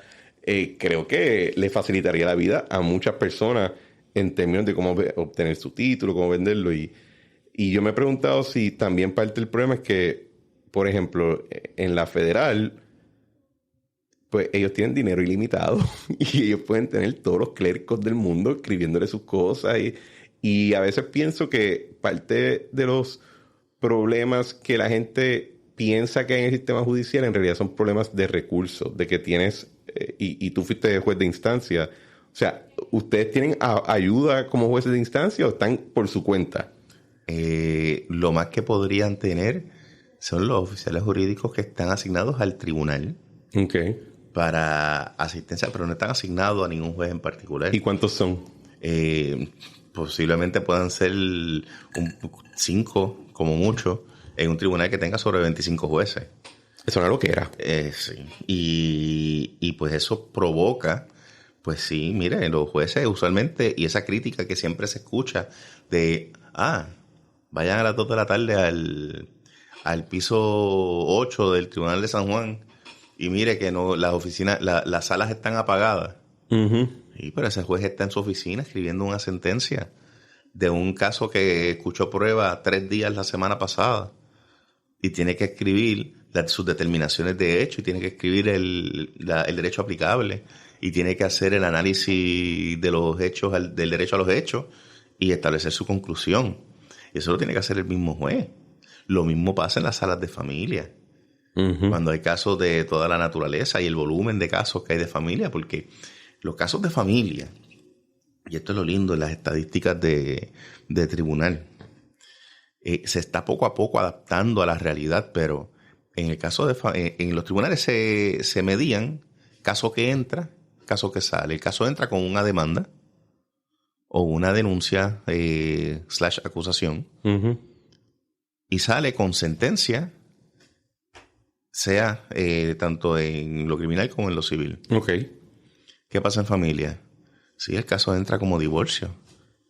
creo que le facilitaría la vida a muchas personas en términos de cómo obtener su título, cómo venderlo. Y yo me he preguntado si también parte del problema es que, por ejemplo, en la federal, pues ellos tienen dinero ilimitado y ellos pueden tener todos los clercos del mundo escribiéndole sus cosas. Y a veces pienso que parte de los problemas que la gente piensa que hay en el sistema judicial en realidad son problemas de recursos, de que tienes, y tú fuiste juez de instancia. O sea, ¿ustedes tienen ayuda como jueces de instancia o están por su cuenta? Lo más que podrían tener son los oficiales jurídicos que están asignados al tribunal para asistencia, pero no están asignados a ningún juez en particular. ¿Y cuántos son? Posiblemente puedan ser 5, como mucho, en un tribunal que tenga sobre 25 jueces. Eso no es lo que era. Sí. Y pues eso provoca, pues sí, mire, los jueces usualmente, y esa crítica que siempre se escucha de, vayan a las 2 de la tarde al piso 8 del Tribunal de San Juan y mire que no, las oficinas, las salas están apagadas. Uh-huh. Y pero ese juez está en su oficina escribiendo una sentencia de un caso que escuchó prueba 3 días la semana pasada y tiene que escribir sus determinaciones de hecho y tiene que escribir el derecho aplicable y tiene que hacer el análisis de los hechos, del derecho a los hechos y establecer su conclusión. Y eso lo tiene que hacer el mismo juez. Lo mismo pasa en las salas de familia. Uh-huh. Cuando hay casos de toda la naturaleza y el volumen de casos que hay de familia, porque los casos de familia, y esto es lo lindo en las estadísticas de tribunal, se está poco a poco adaptando a la realidad, pero en el caso en los tribunales se medían caso que entra, caso que sale. El caso entra con una demanda o una denuncia / acusación. Uh-huh. Y sale con sentencia, sea tanto en lo criminal como en lo civil. Okay. ¿Qué pasa en familia? Si el caso entra como divorcio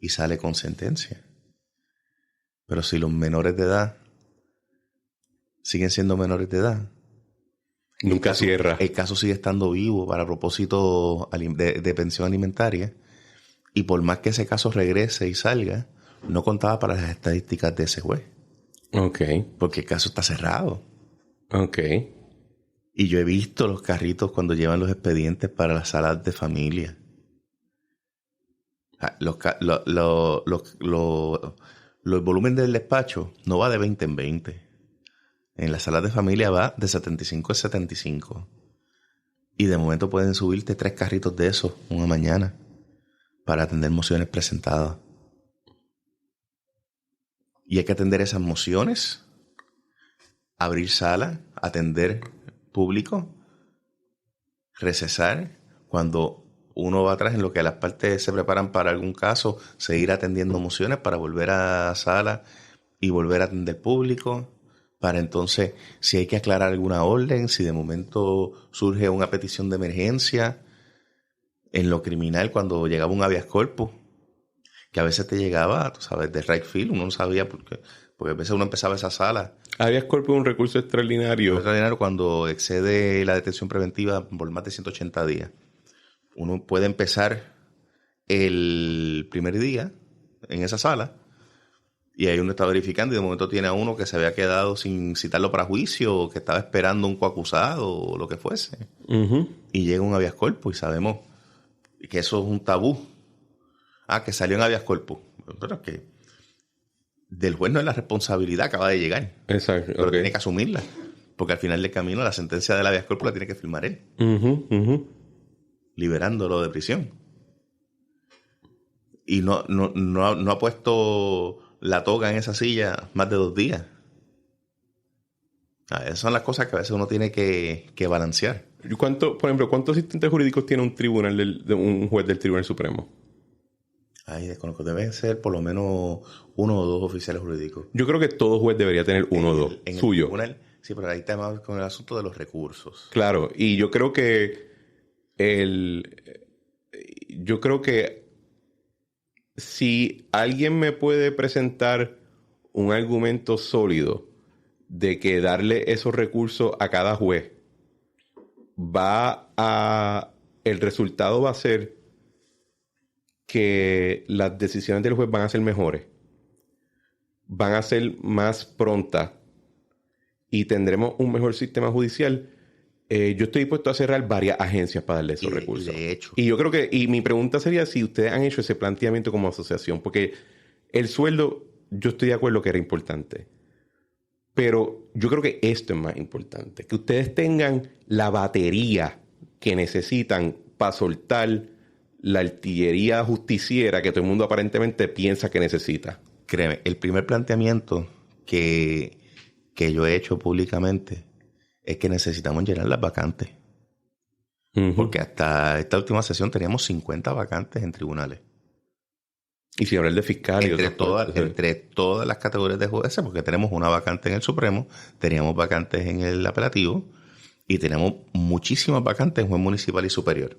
y sale con sentencia. Pero si los menores de edad siguen siendo menores de edad, nunca cierra. El caso sigue estando vivo para propósito de pensión alimentaria. Y por más que ese caso regrese y salga, no contaba para las estadísticas de ese juez. Okay. Porque el caso está cerrado. Okay. Y yo he visto los carritos cuando llevan los expedientes para las salas de familia. El volumen del despacho no va de 20 en 20. En las salas de familia va de 75 en 75. Y de momento pueden subirte 3 carritos de esos una mañana para atender mociones presentadas. Y hay que atender esas mociones, abrir sala, atender público, recesar. Cuando uno va atrás en lo que las partes se preparan para algún caso, seguir atendiendo mociones para volver a sala y volver a atender público. Para entonces, si hay que aclarar alguna orden, si de momento surge una petición de emergencia, en lo criminal cuando llegaba un habeas corpus, que a veces te llegaba, tú sabes, de right field, uno no sabía porque a veces uno empezaba esa sala. Habeas corpus es un recurso extraordinario. Extraordinario cuando excede la detención preventiva por más de 180 días. Uno puede empezar el primer día en esa sala y ahí uno está verificando y de momento tiene a uno que se había quedado sin citarlo para juicio o que estaba esperando un coacusado o lo que fuese. Uh-huh. Y llega un habeas corpus y sabemos que eso es un tabú. Que salió en habeas corpus. Pero es que del juez no es la responsabilidad, acaba de llegar. Exacto. Pero tiene que asumirla. Porque al final del camino la sentencia del habeas corpus la tiene que firmar él. Liberándolo de prisión. Y no ha puesto la toga en esa silla más de 2 días. Esas son las cosas que a veces uno tiene que balancear. Por ejemplo, ¿cuántos asistentes jurídicos tiene un tribunal de un juez del Tribunal Supremo? Desconozco. Deben ser por lo menos 1 o 2 oficiales jurídicos. Yo creo que todo juez debería tener 1 o 2 suyo. Tribunal, sí, pero ahí está con el asunto de los recursos. Claro, y yo creo que si alguien me puede presentar un argumento sólido de que darle esos recursos a cada juez el resultado va a ser que las decisiones del juez van a ser mejores, van a ser más prontas y tendremos un mejor sistema judicial. Yo estoy dispuesto a cerrar varias agencias para darle esos recursos. De hecho. Y yo creo que, y mi pregunta sería si ustedes han hecho ese planteamiento como asociación, porque el sueldo, yo estoy de acuerdo que era importante, pero yo creo que esto es más importante, que ustedes tengan la batería que necesitan para soltar la artillería justiciera que todo el mundo aparentemente piensa que necesita. Créeme, el primer planteamiento que yo he hecho públicamente es que necesitamos llenar las vacantes. Uh-huh. Porque hasta esta última sesión teníamos 50 vacantes en tribunales. Y sin hablar de fiscales. Entre todas las categorías de jueces, porque tenemos una vacante en el Supremo, teníamos vacantes en el apelativo y tenemos muchísimas vacantes en juez municipal y superior.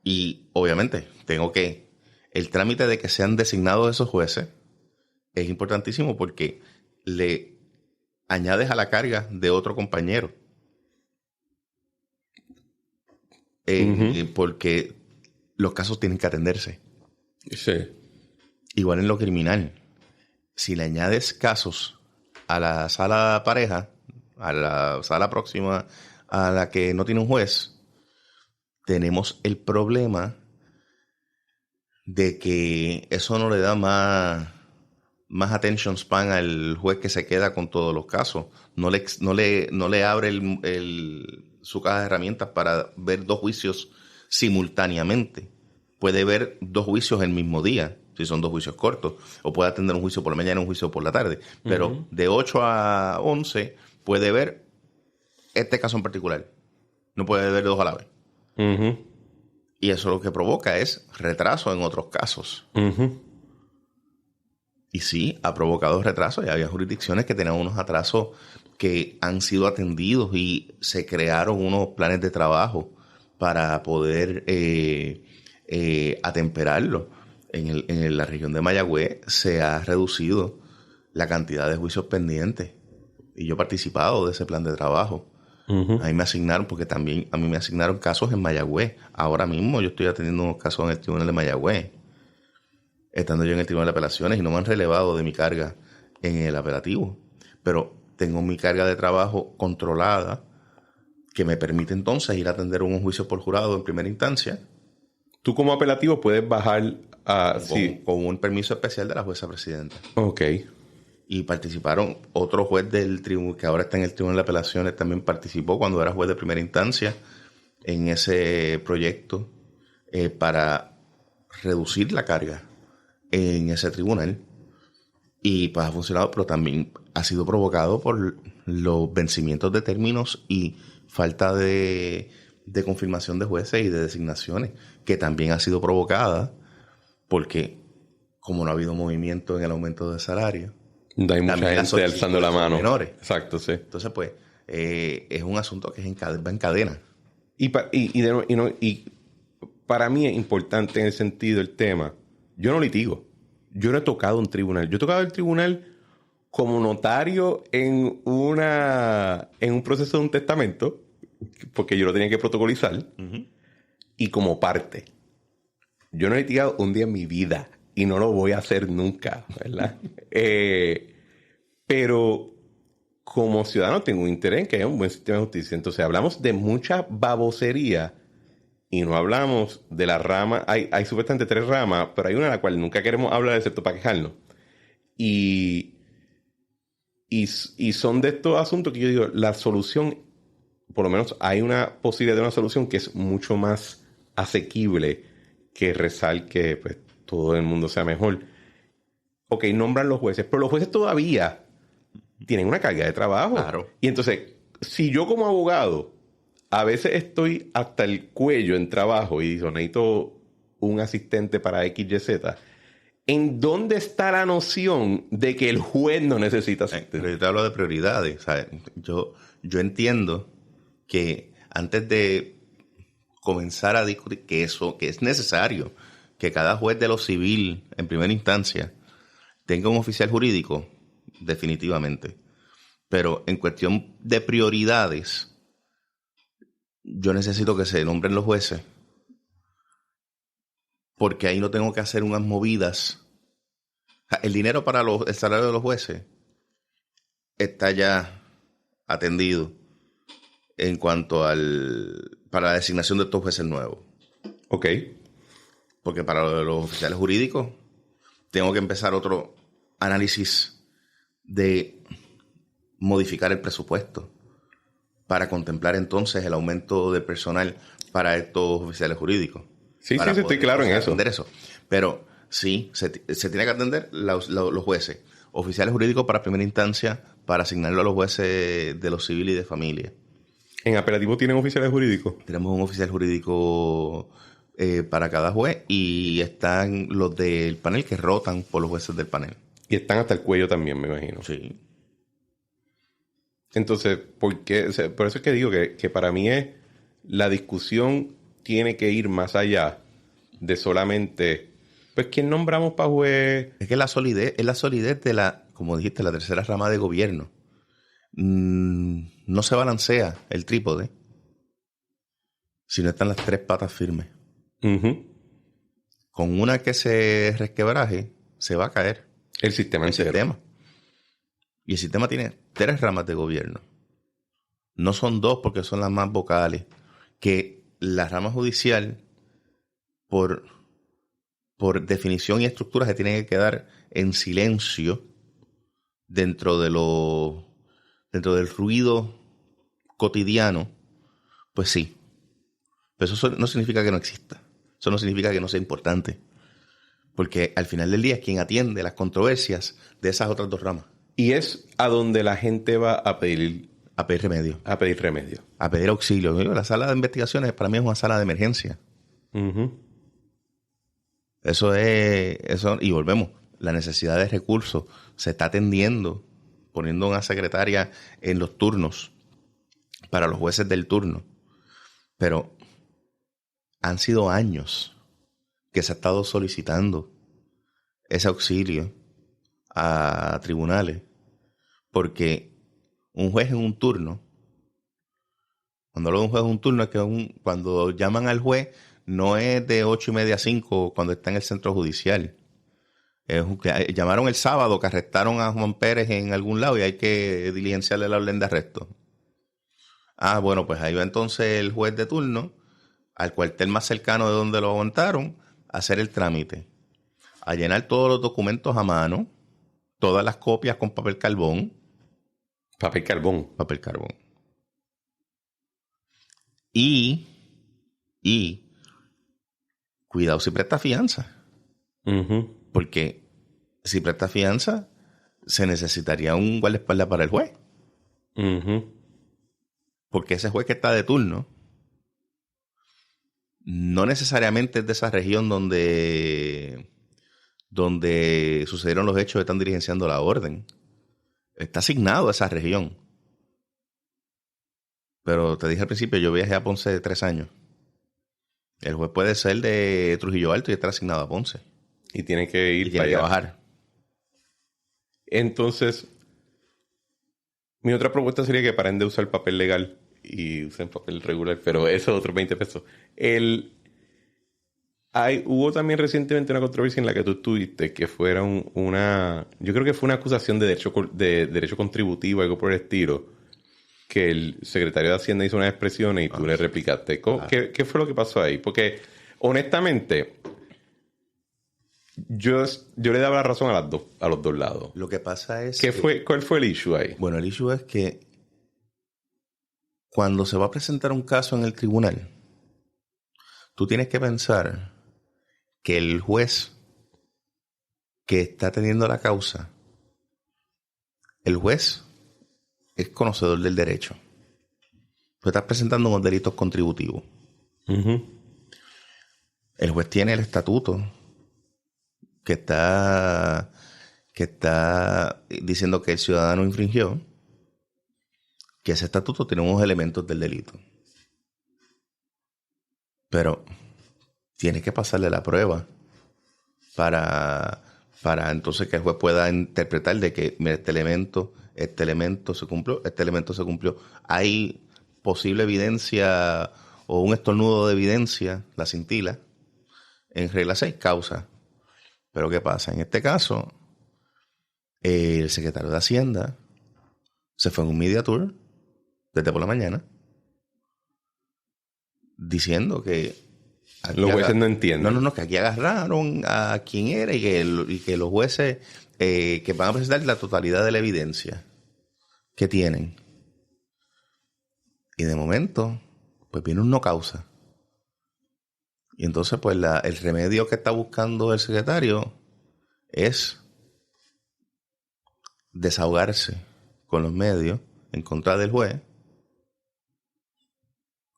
Y obviamente el trámite de que sean designados esos jueces es importantísimo porque le añades a la carga de otro compañero. Porque los casos tienen que atenderse. Sí. Igual en lo criminal. Si le añades casos a la sala pareja, a la sala próxima a la que no tiene un juez, tenemos el problema de que eso no le da más attention span al juez que se queda con todos los casos. No le abre su caja de herramientas para ver 2 juicios simultáneamente. Puede ver 2 juicios el mismo día, si son 2 juicios cortos, o puede atender un juicio por la mañana y un juicio por la tarde. Pero de 8 a 11 puede ver este caso en particular. No puede ver 2 a la vez. Uh-huh. Y eso lo que provoca es retraso en otros casos. Uh-huh. Y sí, ha provocado retrasos. Y había jurisdicciones que tenían unos atrasos que han sido atendidos y se crearon unos planes de trabajo para poder atemperarlo. En la región de Mayagüez se ha reducido la cantidad de juicios pendientes. Y yo he participado de ese plan de trabajo. Uh-huh. A mí me asignaron, porque también a mí me asignaron casos en Mayagüez. Ahora mismo yo estoy atendiendo unos casos en el Tribunal de Mayagüez, estando yo en el Tribunal de Apelaciones, y no me han relevado de mi carga en el apelativo. Pero tengo mi carga de trabajo controlada, que me permite entonces ir a atender un juicio por jurado en primera instancia. Tú como apelativo puedes bajar con un permiso especial de la jueza presidenta. Ok. Y participaron otro juez del tribunal, que ahora está en el Tribunal de Apelaciones, también participó cuando era juez de primera instancia en ese proyecto para reducir la carga en ese tribunal. Y pues ha funcionado, pero también ha sido provocado por los vencimientos de términos y falta de confirmación de jueces y de designaciones, que también ha sido provocada porque como no ha habido movimiento en el aumento de salario, hay mucha gente alzando la mano. Menores. Exacto, sí. Entonces, pues, es un asunto que va en cadena. Y para mí es importante en el sentido del tema. Yo no litigo. Yo no he tocado un tribunal. Yo he tocado el tribunal como notario en un proceso de un testamento, porque yo lo tenía que protocolizar, y como parte. Yo no he litigado un día en mi vida y no lo voy a hacer nunca, ¿verdad? Pero como ciudadano tengo un interés en que haya un buen sistema de justicia. Entonces hablamos de mucha babosería y no hablamos de la rama. Hay supuestamente 3 ramas, pero hay una de la cual nunca queremos hablar excepto para quejarnos. Y son de estos asuntos que yo digo, la solución, por lo menos hay una posibilidad de una solución que es mucho más asequible que rezar que pues, todo el mundo sea mejor. Ok, nombran los jueces, pero los jueces todavía tienen una carga de trabajo. Claro. Y entonces, si yo como abogado a veces estoy hasta el cuello en trabajo y digo, necesito un asistente para XYZ, ¿en dónde está la noción de que el juez no necesita asistente? Pero yo te hablo de prioridades. ¿Sabes? Yo entiendo que antes de comenzar a discutir que es necesario que cada juez de lo civil, en primera instancia, tenga un oficial jurídico, definitivamente. Pero en cuestión de prioridades, yo necesito que se nombren los jueces, porque ahí no tengo que hacer unas movidas. El dinero para el salario de los jueces está ya atendido en cuanto para la designación de estos jueces nuevos. Ok. Porque para los oficiales jurídicos tengo que empezar otro análisis de modificar el presupuesto para contemplar entonces el aumento de personal para estos oficiales jurídicos. Sí, estoy claro en eso. Pero sí, se tiene que atender los jueces, oficiales jurídicos para primera instancia, para asignarlo a los jueces de lo civil y de familia. ¿En apelativo tienen oficiales jurídicos? Tenemos un oficial jurídico para cada juez y están los del panel que rotan por los jueces del panel. Y están hasta el cuello también, me imagino. Sí. Entonces, ¿por qué? O sea, por eso es que digo que para mí la discusión tiene que ir más allá de solamente, pues, ¿quién nombramos para juez? Es que es la solidez de como dijiste, la tercera rama de gobierno. No se balancea el trípode si no están las 3 patas firmes. Uh-huh. Con una que se resquebraje, se va a caer El sistema entero. Y el sistema tiene 3 ramas de gobierno. No son 2 porque son las más vocales. Que la rama judicial, por definición y estructura, se tiene que quedar en silencio dentro del ruido cotidiano. Pues sí. Pero eso no significa que no exista. Eso no significa que no sea importante. Porque al final del día es quien atiende las controversias de esas otras 2 ramas. Y es a donde la gente va a pedir remedio. A pedir remedio. A pedir auxilio. La sala de investigaciones para mí es una sala de emergencia. Uh-huh. Eso, y volvemos, la necesidad de recursos se está atendiendo, poniendo una secretaria en los turnos para los jueces del turno. Pero han sido años que se ha estado solicitando ese auxilio a tribunales, porque un juez en un turno, cuando hablo de un juez en un turno, es que cuando llaman al juez, no es de 8:30 a 5 cuando está en el centro judicial. Llamaron el sábado que arrestaron a Juan Pérez en algún lado y hay que diligenciarle la orden de arresto. Bueno, pues ahí va entonces el juez de turno al cuartel más cercano de donde lo aguantaron a hacer el trámite, a llenar todos los documentos a mano, todas las copias con papel carbón. Papel carbón. Y cuidado si presta fianza. Uh-huh. Porque si presta fianza, se necesitaría un guardaespaldas para el juez. Uh-huh. Porque ese juez que está de turno no necesariamente es de esa región donde sucedieron los hechos que están diligenciando la orden. Está asignado a esa región. Pero te dije al principio, yo viajé a Ponce de 3 años. El juez puede ser de Trujillo Alto y estar asignado a Ponce. Y tiene que ir Y tiene que bajar. Entonces, mi otra propuesta sería que paren de usar papel legal y usen papel regular, pero eso es otros 20 pesos. Hubo también recientemente una controversia en la que tú estuviste, que fuera yo creo que fue una acusación de derecho contributivo, algo por el estilo, que el secretario de Hacienda hizo unas expresiones y tú le replicaste. ¿Qué fue lo que pasó ahí? Porque, honestamente, yo le daba la razón a los dos lados. Lo que pasa es ¿Cuál fue el issue ahí? Bueno, el issue es que cuando se va a presentar un caso en el tribunal, tú tienes que pensar que el juez que está teniendo la causa, el juez es conocedor del derecho. Tú estás presentando unos delitos contributivos. Uh-huh. El juez tiene el estatuto que está diciendo que el ciudadano infringió, que ese estatuto tiene unos elementos del delito. Pero tiene que pasarle la prueba para entonces que el juez pueda interpretar de que mira, este elemento se cumplió. Hay posible evidencia o un estornudo de evidencia, la cintila, en regla 6, causa. Pero ¿qué pasa? En este caso, el secretario de Hacienda se fue en un media tour desde por la mañana diciendo que los jueces no entienden. No, que aquí agarraron a quien era y que los jueces que van a presentar la totalidad de la evidencia que tienen. Y de momento, pues viene un no causa. Y entonces, pues el remedio que está buscando el secretario es desahogarse con los medios en contra del juez,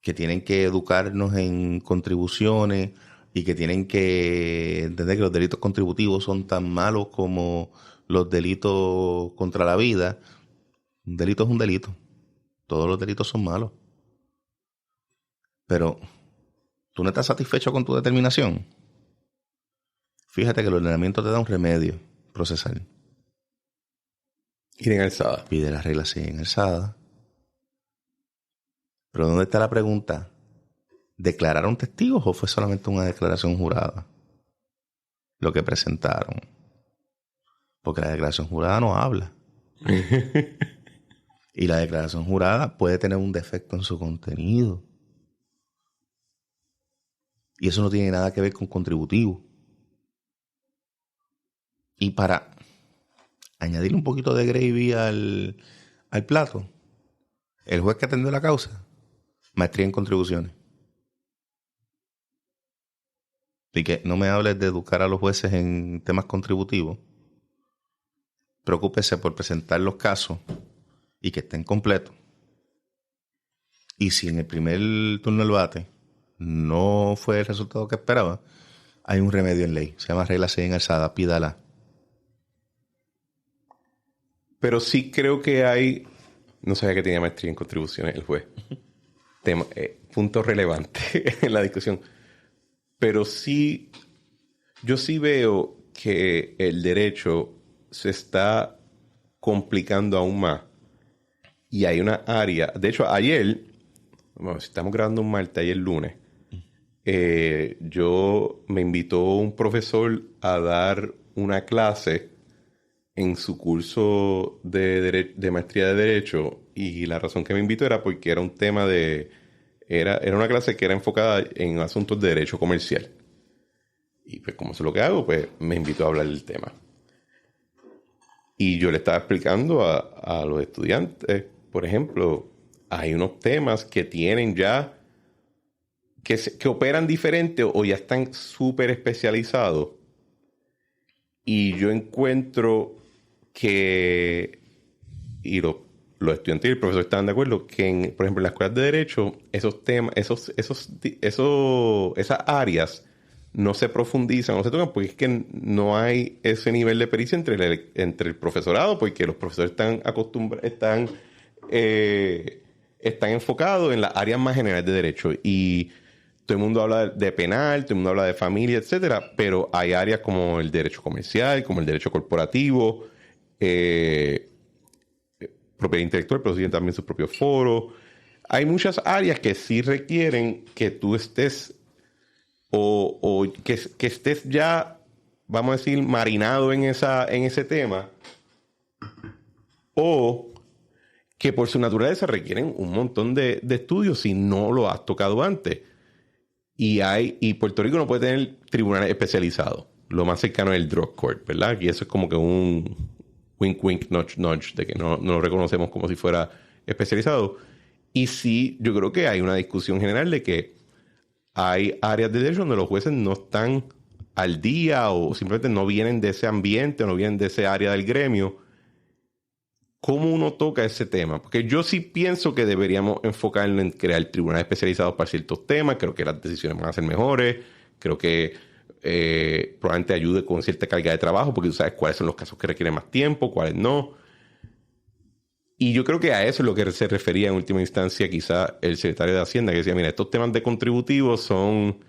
que tienen que educarnos en contribuciones y que tienen que entender que los delitos contributivos son tan malos como los delitos contra la vida. Un delito es un delito. Todos los delitos son malos. Pero, ¿tú no estás satisfecho con tu determinación? Fíjate que el ordenamiento te da un remedio procesal. Ir en alzada. Pide las reglas sí en alzada. Pero ¿dónde está la pregunta? ¿Declararon testigos o fue solamente una declaración jurada? Lo que presentaron. Porque la declaración jurada no habla. Y la declaración jurada puede tener un defecto en su contenido. Y eso no tiene nada que ver con contributivo. Y para añadir un poquito de gravy al plato, el juez que atendió la causa, maestría en contribuciones. Así que no me hables de educar a los jueces en temas contributivos. Preocúpese por presentar los casos y que estén completos. Y si en el primer turno del bate no fue el resultado que esperaba, hay un remedio en ley. Se llama regla 6 en alzada. Pídala. Pero sí creo que hay... No sabía que tenía maestría en contribuciones el juez. Punto relevante en la discusión. Pero sí... Yo sí veo que el derecho se está complicando aún más. Y hay una área... De hecho, ayer... Bueno, si estamos grabando un martes, ayer lunes... me invitó un profesor a dar una clase en su curso de maestría de Derecho, y la razón que me invitó era porque era un tema era una clase que era enfocada en asuntos de derecho comercial. Y pues como eso es lo que hago, pues me invitó a hablar del tema. Y yo le estaba explicando a los estudiantes, por ejemplo, hay unos temas que tienen ya que operan diferente o ya están súper especializados. Y yo encuentro que, y los estudiantes y el profesor estaban de acuerdo, que por ejemplo en las escuelas de Derecho, esos temas, esas áreas no se profundizan, no se tocan, porque es que no hay ese nivel de pericia entre el profesorado, porque los profesores están enfocados en las áreas más generales de Derecho. Y todo el mundo habla de penal, todo el mundo habla de familia, etcétera, pero hay áreas como el derecho comercial, como el derecho corporativo, propiedad intelectual, pero tienen también sus propios foros. Hay muchas áreas que sí requieren que tú estés o que estés ya, vamos a decir, marinado en ese tema, o que por su naturaleza requieren un montón de estudios si no lo has tocado antes. Y Puerto Rico no puede tener tribunales especializados. Lo más cercano es el drug court, ¿verdad? Y eso es como que un wink, wink, nudge, nudge, de que no lo reconocemos como si fuera especializado. Y sí, yo creo que hay una discusión general de que hay áreas de derecho donde los jueces no están al día o simplemente no vienen de ese ambiente o no vienen de ese área del gremio. ¿Cómo uno toca ese tema? Porque yo sí pienso que deberíamos enfocarnos en crear tribunales especializados para ciertos temas. Creo que las decisiones van a ser mejores. Creo que probablemente ayude con cierta carga de trabajo porque tú sabes cuáles son los casos que requieren más tiempo, cuáles no. Y yo creo que a eso es lo que se refería en última instancia quizá el secretario de Hacienda, que decía, mira, estos temas de contributivos son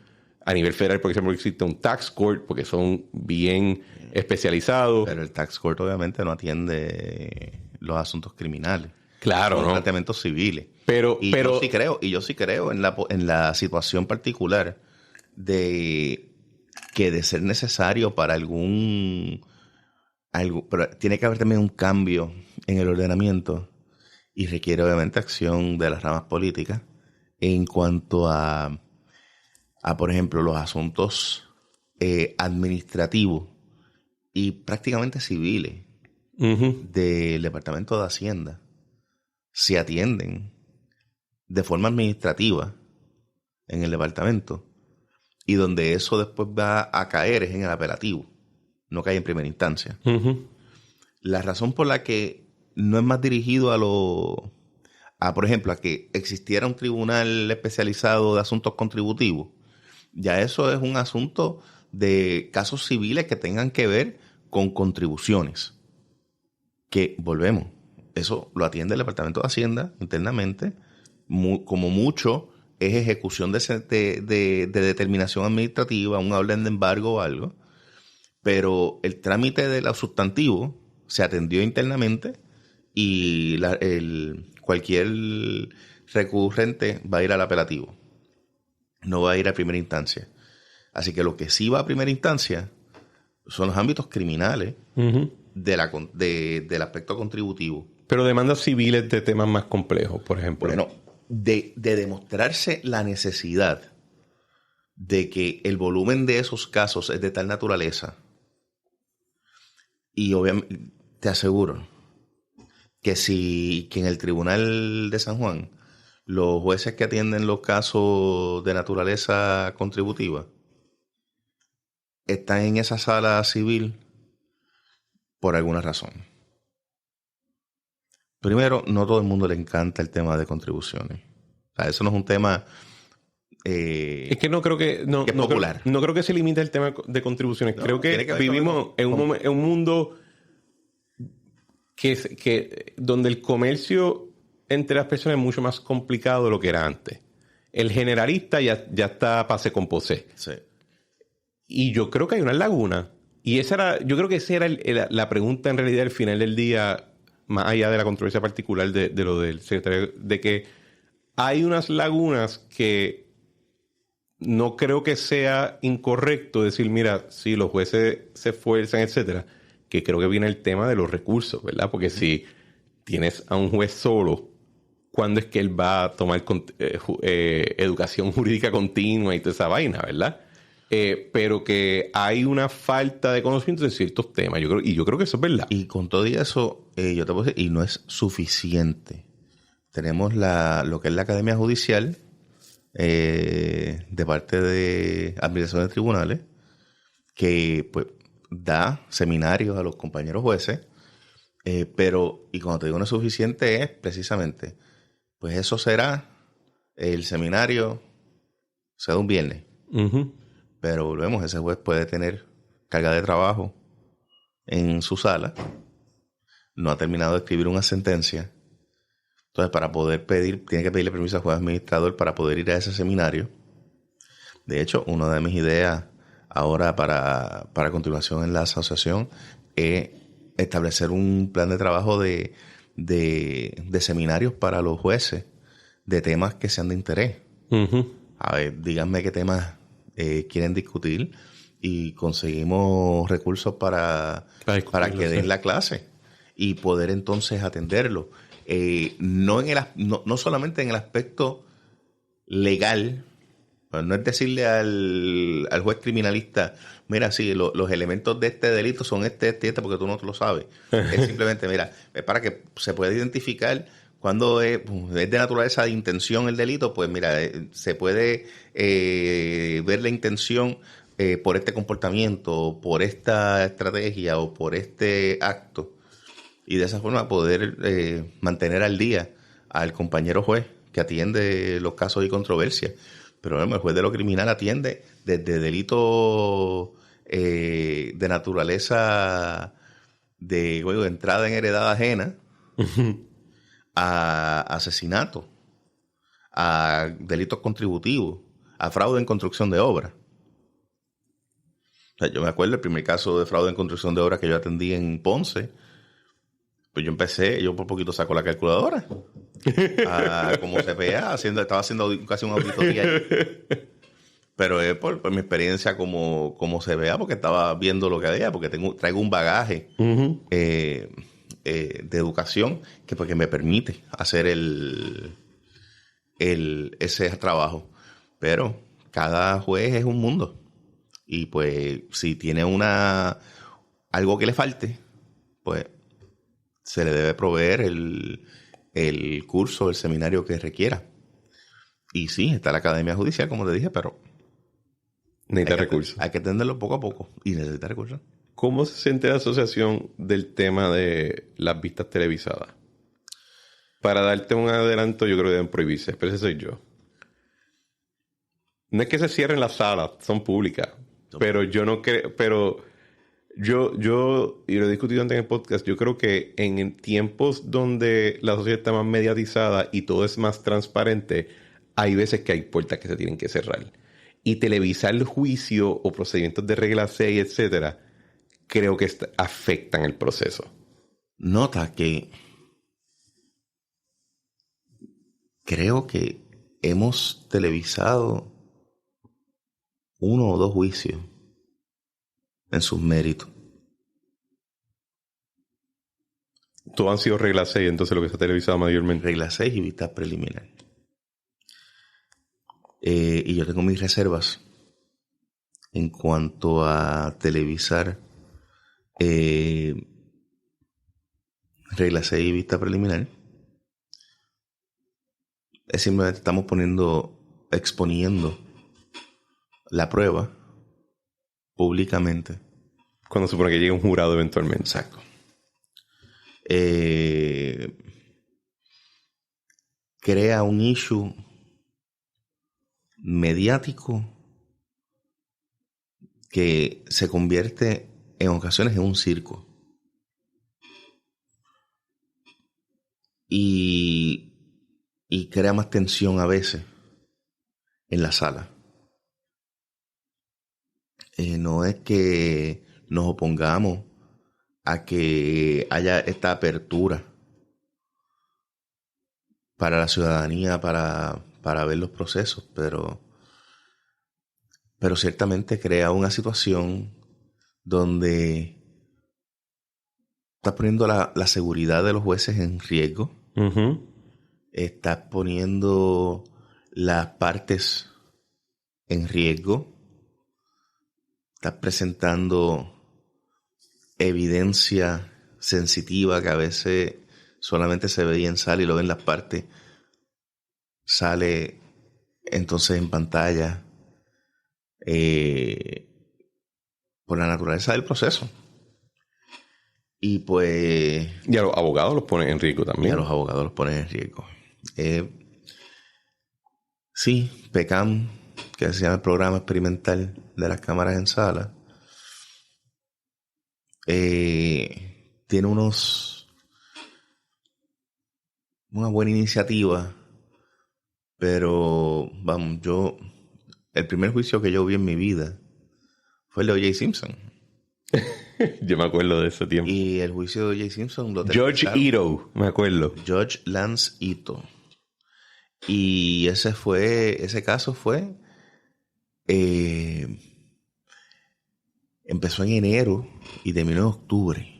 a nivel federal, por ejemplo, existe un tax court porque son bien especializados. Pero el tax court obviamente no atiende los asuntos criminales. Claro, son ¿no? tratamientos civiles. Pero yo sí creo en la situación particular de que de ser necesario para pero tiene que haber también un cambio en el ordenamiento y requiere obviamente acción de las ramas políticas en cuanto a por ejemplo, los asuntos administrativos y prácticamente civiles del Departamento de Hacienda se atienden de forma administrativa en el departamento y donde eso después va a caer es en el apelativo, no cae en primera instancia. La razón por la que no es más dirigido por ejemplo, a que existiera un tribunal especializado de asuntos contributivos, ya eso es un asunto de casos civiles que tengan que ver con contribuciones. Que volvemos, eso lo atiende el Departamento de Hacienda internamente, como mucho es ejecución de determinación administrativa, un orden de embargo o algo, pero el trámite de lo sustantivo se atendió internamente y cualquier recurrente va a ir al apelativo, no va a ir a primera instancia. Así que lo que sí va a primera instancia son los ámbitos criminales del aspecto contributivo. Pero demandas civiles de temas más complejos, por ejemplo. Bueno, de demostrarse la necesidad de que el volumen de esos casos es de tal naturaleza, y obviamente te aseguro que en el Tribunal de San Juan los jueces que atienden los casos de naturaleza contributiva están en esa sala civil por alguna razón. Primero, no todo el mundo le encanta el tema de contribuciones. O sea, eso no es un tema es que no creo que no popular. No creo que se limite el tema de contribuciones. No, creo que vivimos en un mundo donde el comercio entre las personas es mucho más complicado de lo que era antes. El generalista ya está pase con posé. Sí. Y yo creo que hay una laguna. Y yo creo que esa era la pregunta en realidad al final del día, más allá de la controversia particular de lo del secretario, de que hay unas lagunas que no creo que sea incorrecto decir, mira, si los jueces se esfuerzan, etcétera, que creo que viene el tema de los recursos, ¿verdad? Porque si tienes a un juez solo, ¿cuándo es que él va a tomar educación jurídica continua y toda esa vaina, ¿verdad? Pero que hay una falta de conocimiento de ciertos temas. Yo creo que eso es verdad. Y con todo eso, yo te puedo decir, y no es suficiente. Tenemos lo que es la Academia Judicial, de parte de Administración de Tribunales, que pues da seminarios a los compañeros jueces, pero, y cuando te digo no es suficiente, es precisamente, pues eso será el seminario, será un viernes. Pero volvemos, ese juez puede tener carga de trabajo en su sala, no ha terminado de escribir una sentencia. Entonces, para poder tiene que pedirle permiso al juez administrador para poder ir a ese seminario. De hecho, una de mis ideas ahora para continuación en la asociación es establecer un plan de trabajo de seminarios para los jueces de temas que sean de interés. Uh-huh. A ver, díganme qué temas quieren discutir y conseguimos recursos para que den la clase y poder entonces atenderlo. No solamente en el aspecto legal, no es decirle al juez criminalista, mira, sí, los elementos de este delito son este, porque tú no lo sabes. Es simplemente, mira, es para que se pueda identificar cuando es de naturaleza de intención el delito, pues mira, se puede ver la intención por este comportamiento, por esta estrategia o por este acto. Y de esa forma poder mantener al día al compañero juez que atiende los casos y controversias. Pero el juez de lo criminal atiende desde delitos de naturaleza de entrada en heredad ajena a asesinato, a delitos contributivos, a fraude en construcción de obras. O sea, yo me acuerdo el primer caso de fraude en construcción de obras que yo atendí en Ponce. Pues yo por poquito saco la calculadora. Como CPA, estaba haciendo casi una auditoría ahí. Pero es por mi experiencia como CPA, porque estaba viendo lo que había, porque traigo un bagaje Uh-huh. de educación porque me permite hacer ese trabajo. Pero cada juez es un mundo. Y pues si tiene algo que le falte, pues se le debe proveer el curso, el seminario que requiera. Y sí, está la Academia Judicial, como te dije, pero necesita recursos. Hay que atenderlo poco a poco y necesita recursos. ¿Cómo se siente la asociación del tema de las vistas televisadas? Para darte un adelanto, yo creo que deben prohibirse, pero ese soy yo. No es que se cierren las salas, son públicas, pero yo no creo, pero yo, y lo he discutido antes en el podcast, yo creo que en tiempos donde la sociedad está más mediatizada y todo es más transparente, hay veces que hay puertas que se tienen que cerrar. Y televisar el juicio o procedimientos de regla 6, etcétera, creo que afectan el proceso. Nota que creo que hemos televisado 1 o 2 juicios en sus méritos. Todos han sido regla 6, entonces lo que se ha televisado mayormente. Regla 6 y vistas preliminares. Y yo tengo mis reservas en cuanto a televisar regla 6 y vista preliminar. Es simplemente estamos exponiendo la prueba públicamente. Cuando supone que llegue un jurado eventualmente. Exacto. Crea un issue mediático que se convierte en ocasiones en un circo. Y crea más tensión a veces en la sala. No es que nos opongamos a que haya esta apertura para la ciudadanía, para ver los procesos, pero ciertamente crea una situación donde está poniendo la seguridad de los jueces en riesgo. Uh-huh. Está poniendo las partes en riesgo. Está presentando evidencia sensitiva que a veces solamente se veía en sala y lo ven las partes. Sale entonces en pantalla por la naturaleza del proceso. Y pues... Y a los abogados los ponen en riesgo también. Y a los abogados los ponen en riesgo. Sí, PECAM, que se llama el Programa Experimental de las Cámaras en Sala, tiene una buena iniciativa, pero vamos, yo el primer juicio que yo vi en mi vida fue el de O.J. Simpson. Yo me acuerdo de ese tiempo. Y el juicio de O.J. Simpson lo George Ito, me acuerdo. George Lance Ito. Y ese caso fue... empezó en enero y terminó en octubre.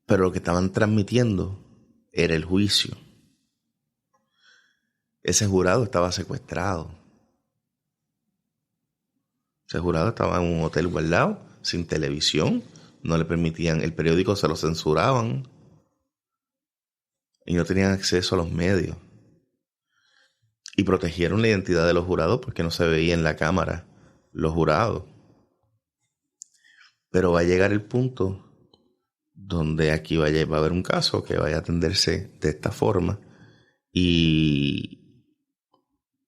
Pero lo que estaban transmitiendo era el juicio. Ese jurado estaba secuestrado. Ese jurado estaba en un hotel guardado, sin televisión. No le permitían, el periódico se lo censuraban. Y no tenían acceso a los medios. Y protegieron la identidad de los jurados porque no se veía en la cámara los jurados. Pero va a llegar el punto donde aquí va a haber un caso que vaya a atenderse de esta forma y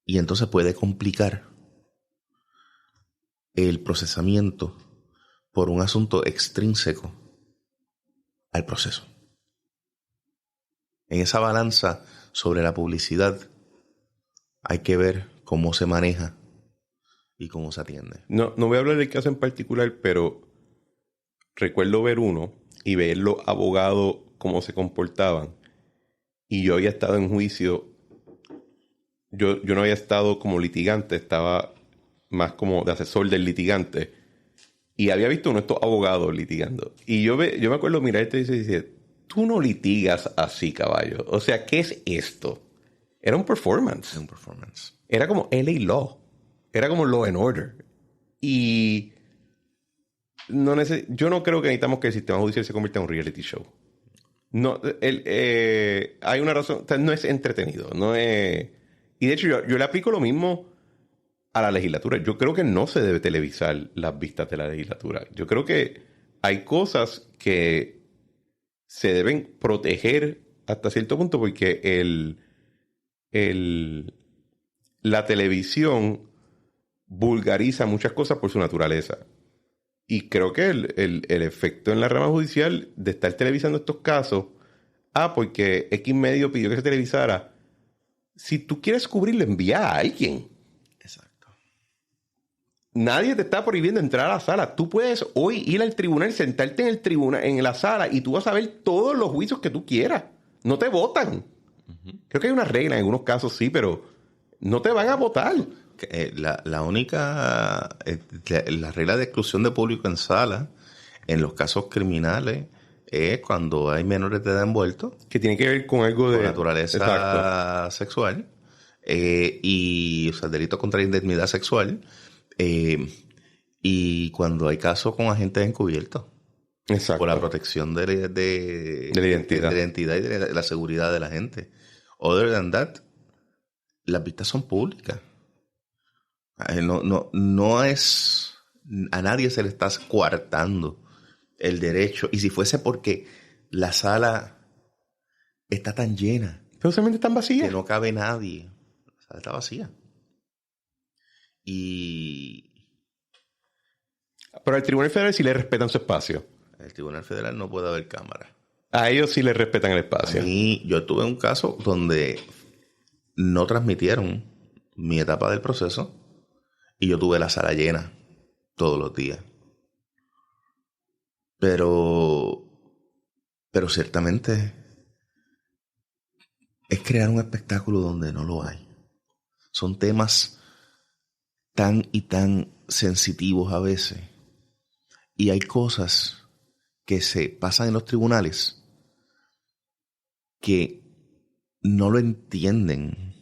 entonces puede complicar el procesamiento por un asunto extrínseco al proceso. En esa balanza sobre la publicidad hay que ver cómo se maneja y cómo se atiende. No voy a hablar del caso en particular, pero recuerdo ver uno y ver los abogados cómo se comportaban. Y yo había estado en juicio. Yo no había estado como litigante, estaba más como de asesor del litigante. Y había visto uno de estos abogados litigando. Y yo me acuerdo mirarte y decir, tú no litigas así, caballo. O sea, ¿qué es esto? Era un performance. Era un performance. Era como LA Law. Era como Law and Order. Y yo no creo que necesitamos que el sistema judicial se convierta en un reality show. No, hay una razón. O sea, no es entretenido. No es... Y de hecho, yo le aplico lo mismo a la legislatura. Yo creo que no se debe televisar las vistas de la legislatura. Yo creo que hay cosas que se deben proteger hasta cierto punto porque la televisión vulgariza muchas cosas por su naturaleza. Y creo que el efecto en la rama judicial de estar televisando estos casos, porque X medio pidió que se televisara. Si tú quieres cubrirlo, envía a alguien. Exacto. Nadie te está prohibiendo entrar a la sala. Tú puedes hoy ir al tribunal, sentarte en el tribunal, en la sala, y tú vas a ver todos los juicios que tú quieras. No te votan. Uh-huh. Creo que hay una regla en algunos casos, sí, pero no te van a votar. La única... la regla de exclusión de público en sala, en los casos criminales, es cuando hay menores de edad envueltos. Que tiene que ver con algo de... naturaleza Exacto. Sexual. Y, o sea, delito contra la indemnidad sexual. Y cuando hay casos con agentes encubiertos. Exacto. Por la protección de la identidad. De la identidad y de la seguridad de la gente. Other than that, las vistas son públicas. No es... A nadie se le está coartando el derecho. Y si fuese porque la sala está tan llena. Pero solamente están vacías. Que no cabe nadie. La sala está vacía. Pero al Tribunal Federal sí le respetan su espacio. El Tribunal Federal no puede haber cámara. A ellos sí le respetan el espacio. Yo tuve un caso donde no transmitieron mi etapa del proceso y yo tuve la sala llena todos los días. Pero ciertamente es crear un espectáculo donde no lo hay. Son temas tan y tan sensitivos a veces. Y hay cosas que se pasan en los tribunales que no lo entienden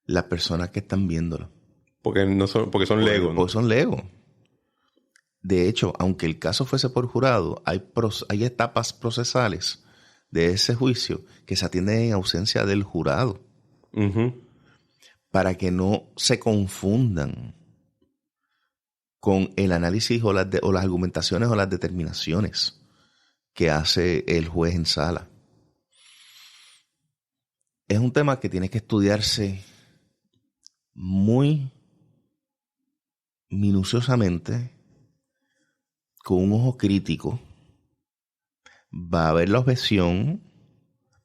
las personas que están viéndolo. Porque son legos, ¿no? Porque son legos. De hecho, aunque el caso fuese por jurado, hay etapas procesales de ese juicio que se atienden en ausencia del jurado. Uh-huh. Para que no se confundan con el análisis o las argumentaciones o las determinaciones que hace el juez en sala. Es un tema que tiene que estudiarse muy minuciosamente, con un ojo crítico. Va a haber la objeción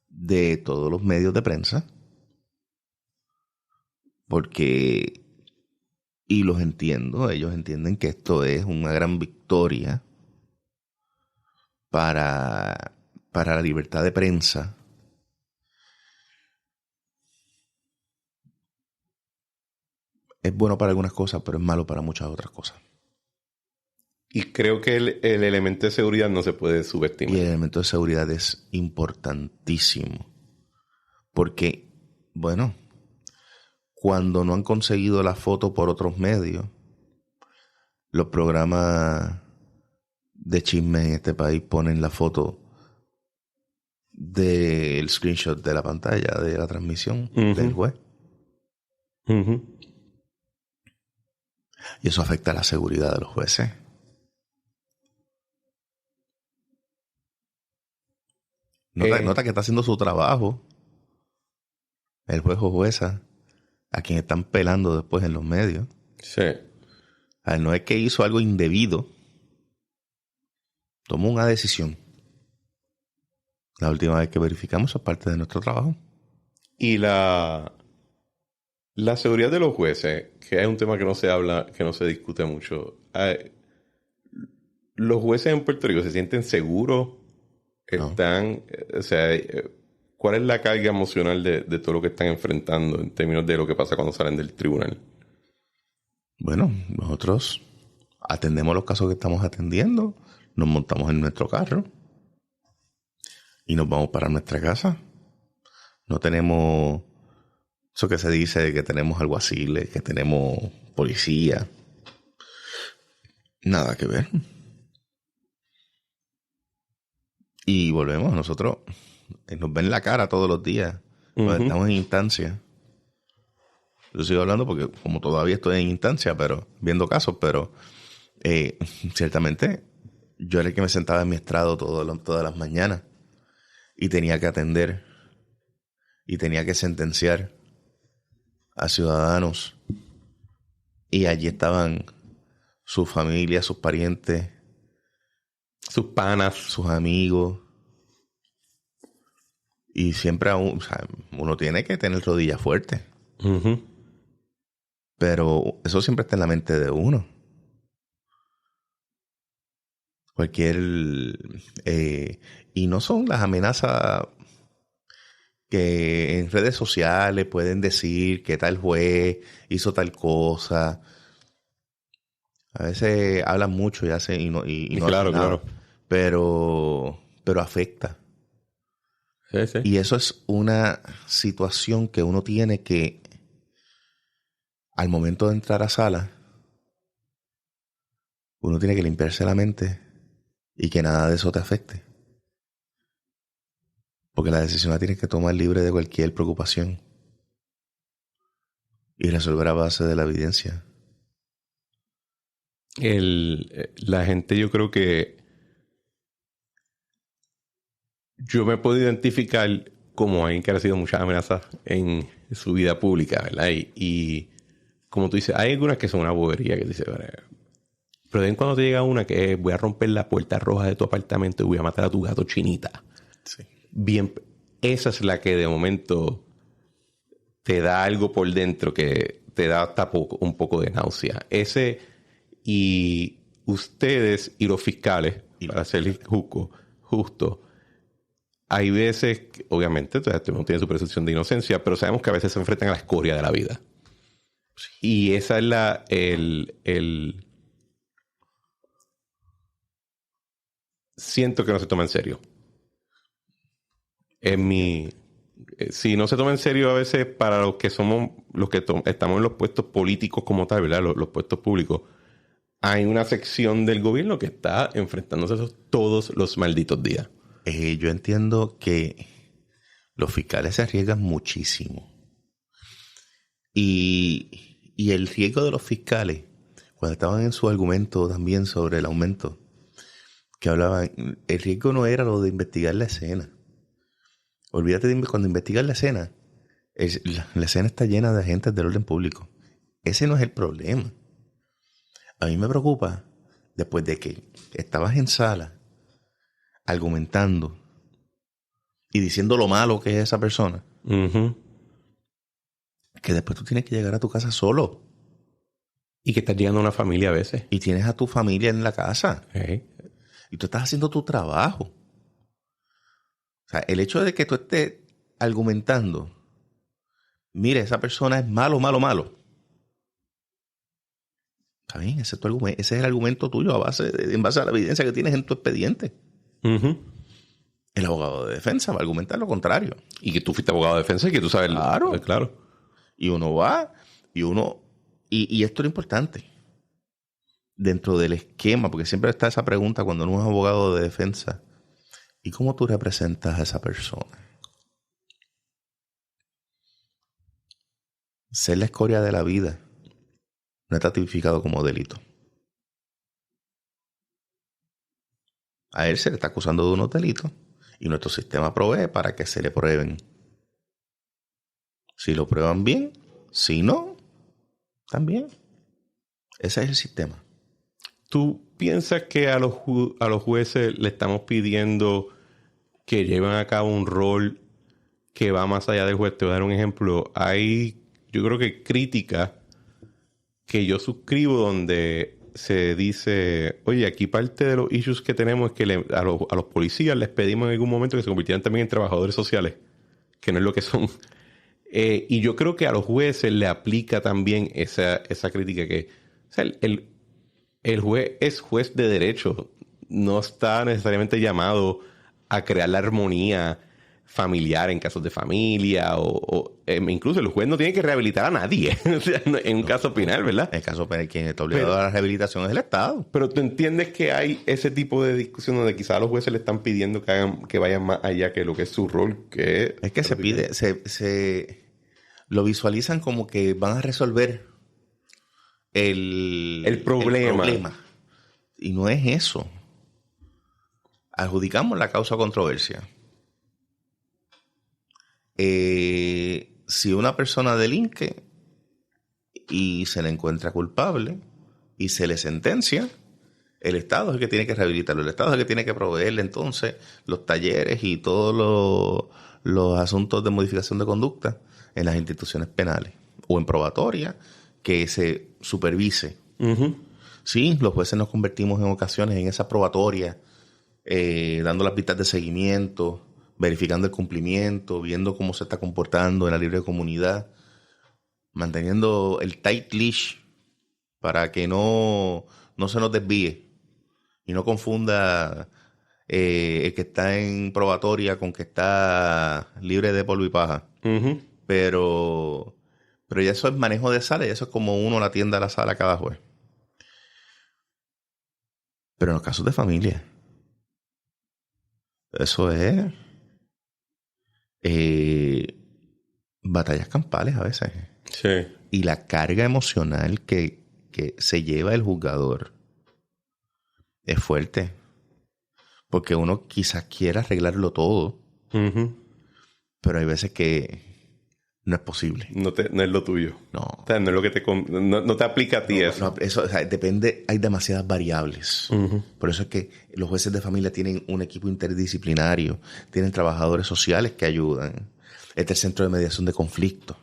de todos los medios de prensa. Porque, y los entiendo, ellos entienden que esto es una gran victoria para la libertad de prensa. Es bueno para algunas cosas, pero es malo para muchas otras cosas. Y creo que el elemento de seguridad no se puede subestimar. Y el elemento de seguridad es importantísimo. Porque, bueno, cuando no han conseguido la foto por otros medios, los programas de chisme en este país ponen la foto del screenshot de la pantalla de la transmisión del juez. Y eso afecta a la seguridad de los jueces. Nota que está haciendo su trabajo el juez o jueza a quien están pelando después en los medios. Sí. No es que hizo algo indebido. Tomó una decisión. La última vez que verificamos, eso es parte de nuestro trabajo. Y la seguridad de los jueces, que es un tema que no se habla, que no se discute mucho. Los jueces en Puerto Rico se sienten seguros. Están, o sea, ¿cuál es la carga emocional de todo lo que están enfrentando en términos de lo que pasa cuando salen del tribunal? Bueno, nosotros atendemos los casos que estamos atendiendo, nos montamos en nuestro carro y nos vamos para nuestra casa. No tenemos eso que se dice de que tenemos alguaciles, que tenemos policía. Nada que ver. Y volvemos, nosotros nos ven la cara todos los días. Cuando estamos en instancia. Yo sigo hablando porque como todavía estoy en instancia, pero viendo casos, pero ciertamente yo era el que me sentaba en mi estrado todas las mañanas y tenía que atender y tenía que sentenciar a ciudadanos. Y allí estaban sus familias, sus parientes, sus panas, sus amigos. Y siempre uno tiene que tener rodillas fuertes. Pero eso siempre está en la mente de uno. Y no son las amenazas que en redes sociales pueden decir que tal juez hizo tal cosa. A veces hablan mucho y hacen y no claro, hacen nada. Claro. Pero afecta. Sí. Y eso es una situación que uno tiene que, al momento de entrar a sala, uno tiene que limpiarse la mente y que nada de eso te afecte. Porque la decisión la tienes que tomar libre de cualquier preocupación y resolver a base de la evidencia. La gente, yo creo que yo me puedo identificar como alguien que ha recibido muchas amenazas en su vida pública, ¿verdad? Y como tú dices, hay algunas que son una bobería que dice, pero de en cuando te llega una que es, voy a romper la puerta roja de tu apartamento y voy a matar a tu gato Chinita. Sí. Bien, esa es la que de momento te da algo por dentro que te da hasta un poco de náusea. Y ustedes y los fiscales, para ser justo, hay veces, obviamente, uno tiene su presunción de inocencia, pero sabemos que a veces se enfrentan a la escoria de la vida. Sí. Y esa es siento que no se toma en serio. Si no se toma en serio a veces para los que somos, los que estamos en los puestos políticos como tal, ¿verdad? Los puestos públicos, hay una sección del gobierno que está enfrentándose a eso todos los malditos días. Yo entiendo que los fiscales se arriesgan muchísimo. Y el riesgo de los fiscales, cuando estaban en su argumento también sobre el aumento, que hablaban, el riesgo no era lo de investigar la escena. Olvídate de cuando investigas la escena. La escena está llena de agentes del orden público. Ese no es el problema. A mí me preocupa, después de que estabas en sala, argumentando y diciendo lo malo que es esa persona, que después tú tienes que llegar a tu casa solo. Y que estás llegando a una familia a veces. Y tienes a tu familia en la casa. Okay. Y tú estás haciendo tu trabajo. O sea, el hecho de que tú estés argumentando, mire, esa persona es malo, malo, malo. Está bien, ese es el argumento tuyo en base a la evidencia que tienes en tu expediente. El abogado de defensa va a argumentar lo contrario. Y que tú fuiste abogado de defensa y que tú sabes... Claro. Claro. Y uno va y esto es lo importante. Dentro del esquema, porque siempre está esa pregunta cuando uno es abogado de defensa. ¿Y cómo tú representas a esa persona? Ser la escoria de la vida no está tipificado como delito. A él se le está acusando de unos delitos y nuestro sistema provee para que se le prueben. Si lo prueban bien, si no, también. Ese es el sistema. ¿Tú piensas que a los jueces le estamos pidiendo que lleven a cabo un rol que va más allá del juez? Te voy a dar un ejemplo. Hay, yo creo que críticas que yo suscribo donde se dice, oye, aquí parte de los issues que tenemos es que a los policías les pedimos en algún momento que se convirtieran también en trabajadores sociales, que no es lo que son. Y yo creo que a los jueces le aplica también esa crítica que, o sea, el juez es juez de derecho, no está necesariamente llamado a crear la armonía familiar en casos de familia incluso el juez no tiene que rehabilitar a nadie o sea, en un caso penal, ¿verdad? En el caso penal, quien está obligado a la rehabilitación es el Estado. Pero tú entiendes que hay ese tipo de discusión donde quizás los jueces le están pidiendo que vayan más allá que lo que es su rol, que es que se pide, se lo visualizan como que van a resolver el problema. Y no es eso. Adjudicamos la causa controversia. Si una persona delinque y se le encuentra culpable y se le sentencia, el Estado es el que tiene que rehabilitarlo. El Estado es el que tiene que proveerle entonces los talleres y todos los asuntos de modificación de conducta en las instituciones penales o en probatoria que se supervise. Sí, los jueces nos convertimos en ocasiones en esa probatoria, dando las pistas de seguimiento, verificando el cumplimiento, viendo cómo se está comportando en la libre comunidad, manteniendo el tight leash para que no se nos desvíe y no confunda el que está en probatoria con que está libre de polvo y paja. Pero ya eso es manejo de sala y eso es como uno la atiende a la sala cada juez. Pero en los casos de familia, eso es batallas campales a veces. Sí. Y la carga emocional que se lleva el juzgador es fuerte. Porque uno quizás quiera arreglarlo todo, pero hay veces que no es posible. No es lo tuyo. No. O sea, no es lo que no te aplica a ti eso. No, eso, o sea, depende, hay demasiadas variables. Por eso es que los jueces de familia tienen un equipo interdisciplinario, tienen trabajadores sociales que ayudan. Este es el centro de mediación de conflictos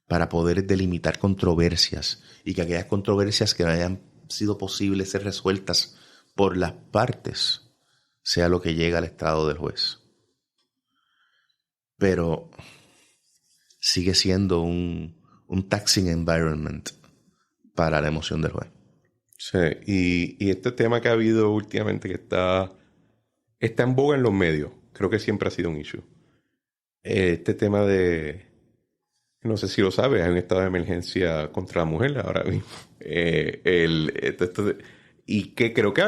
para poder delimitar controversias y que aquellas controversias que no hayan sido posibles ser resueltas por las partes sea lo que llega al estrado del juez. Pero sigue siendo un taxing environment para la emoción del juez. Sí, y este tema que ha habido últimamente que está en boga en los medios, creo que siempre ha sido un issue. Este tema de, no sé si lo sabes, hay un estado de emergencia contra la mujer ahora mismo. Y que creo que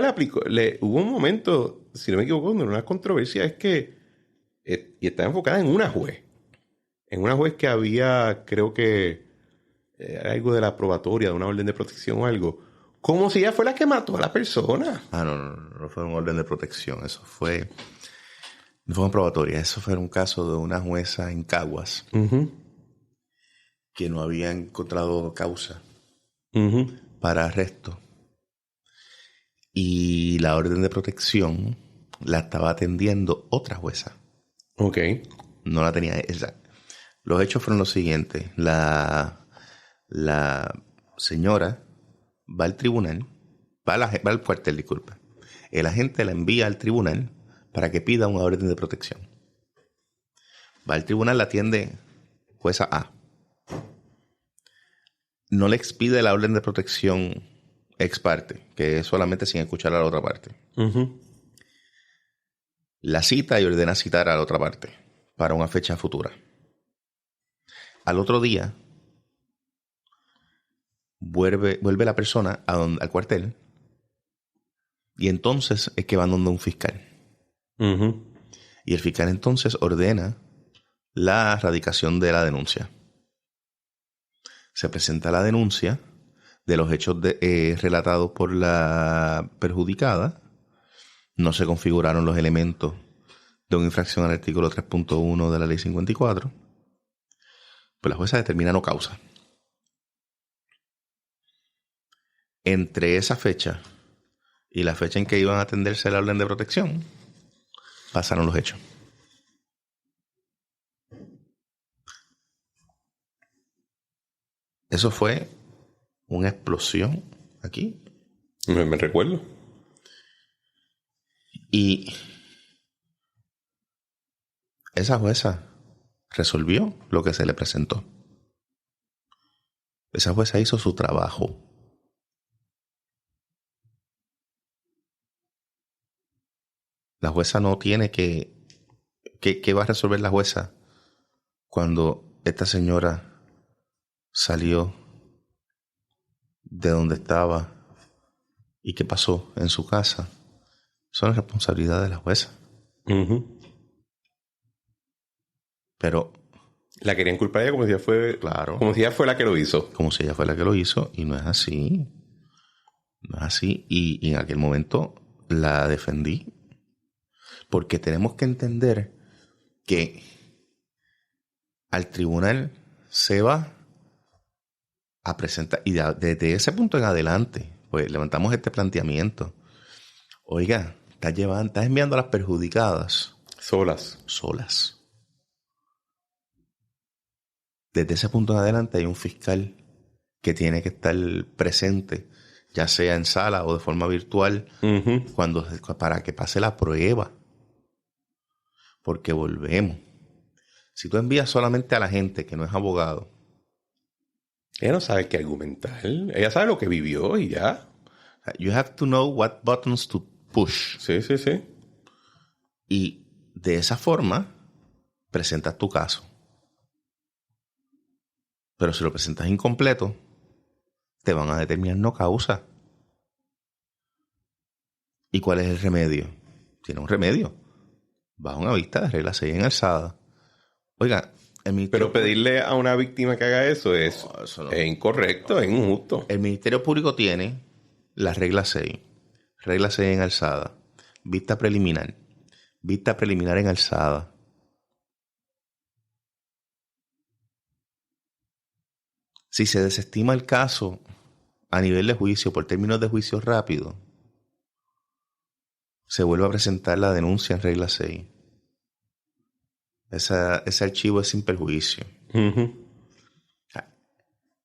hubo un momento, si no me equivoco, donde una controversia es que, y está enfocada en una juez. En una juez que había, creo que, algo de la probatoria, de una orden de protección o algo. Como si ella fue la que mató a la persona. No fue un orden de protección. No fue una probatoria. Eso fue un caso de una jueza en Caguas que no había encontrado causa para arresto. Y la orden de protección la estaba atendiendo otra jueza. Ok. No la tenía ella. Los hechos fueron los siguientes. La señora va al tribunal, va al cuartel, disculpa. El agente la envía al tribunal para que pida una orden de protección. Va al tribunal, la atiende jueza A. No le expide la orden de protección ex parte, que es solamente sin escuchar a la otra parte. Uh-huh. La cita y ordena citar a la otra parte para una fecha futura. Al otro día, vuelve la persona al cuartel y entonces es que van donde un fiscal. Uh-huh. Y el fiscal entonces ordena la radicación de la denuncia. Se presenta la denuncia de los hechos relatados por la perjudicada. No se configuraron los elementos de una infracción al artículo 3.1 de la Ley 54. Pues la jueza determina no causa. Entre esa fecha y la fecha en que iban a atenderse la orden de protección, pasaron los hechos. Eso fue una explosión aquí. Me recuerdo. Y esa jueza resolvió lo que se le presentó. Esa jueza hizo su trabajo. La jueza no tiene que... ¿Qué va a resolver la jueza cuando esta señora salió de donde estaba y qué pasó en su casa? Son la responsabilidad de la jueza. Uh-huh. Pero la querían culpar a ella como si ella fue... Claro. Como si ella fue la que lo hizo. Como si ella fue la que lo hizo, y no es así. No es así. Y en aquel momento la defendí. Porque tenemos que entender que al tribunal se va a presentar, y desde ese punto en adelante, pues levantamos este planteamiento. Oiga, estás enviando a las perjudicadas solas. Desde ese punto en adelante hay un fiscal que tiene que estar presente, ya sea en sala o de forma virtual, uh-huh, para que pase la prueba. Porque volvemos. Si tú envías solamente a la gente que no es abogado, ella no sabe qué argumentar. Ella sabe lo que vivió y ya. You have to know what buttons to push. Sí. Y de esa forma presentas tu caso. Pero si lo presentas incompleto, te van a determinar no causa. ¿Y cuál es el remedio? Tiene un remedio. Bajo una vista de regla 6 en alzada. Oiga, pero pedirle a una víctima que haga eso es incorrecto, es injusto. El Ministerio Público tiene la regla 6. Regla 6 en alzada. Vista preliminar. Vista preliminar en alzada. Si se desestima el caso a nivel de juicio por términos de juicio rápido, se vuelve a presentar la denuncia en regla 6. Ese archivo es sin perjuicio. Uh-huh.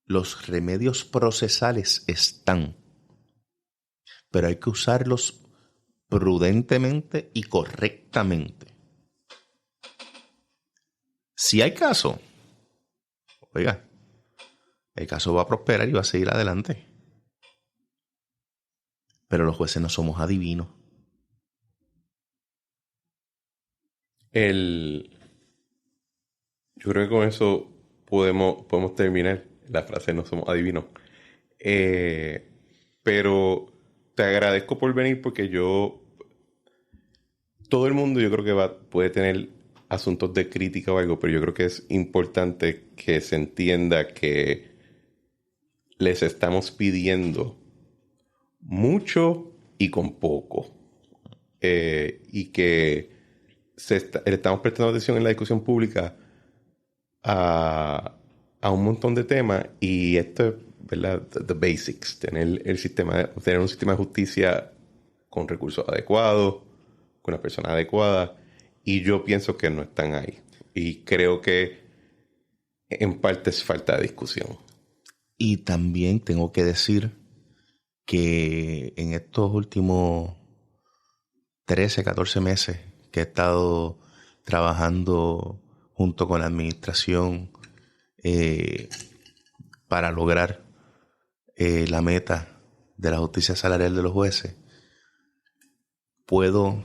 Los remedios procesales están, pero hay que usarlos prudentemente y correctamente. Si hay caso, oiga, el caso va a prosperar y va a seguir adelante. Pero los jueces no somos adivinos. Yo creo que con eso podemos terminar la frase no somos adivinos. Pero te agradezco por venir porque todo el mundo yo creo que puede tener asuntos de crítica o algo, pero yo creo que es importante que se entienda que les estamos pidiendo mucho y con poco. Y que le estamos prestando atención en la discusión pública a un montón de temas, y esto es, ¿verdad? The basics, tener un sistema de justicia con recursos adecuados, con una persona adecuada, y yo pienso que no están ahí. Y creo que En parte es falta de discusión. Y también tengo que decir que en estos últimos 13, 14 meses que he estado trabajando junto con la administración para lograr la meta de la justicia salarial de los jueces, puedo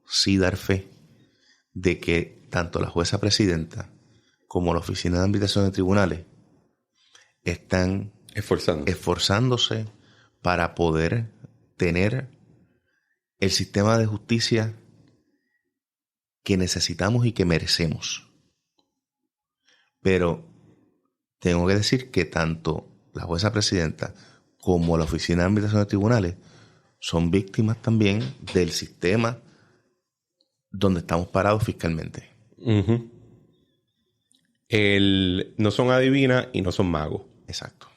sí dar fe de que tanto la jueza presidenta como la Oficina de Arbitración de Tribunales están esforzándose para poder tener el sistema de justicia que necesitamos y que merecemos. Pero tengo que decir que tanto la jueza presidenta como la Oficina de Arbitración de Tribunales son víctimas también del sistema donde estamos parados fiscalmente. Uh-huh. No son adivinas y no son magos. Exacto.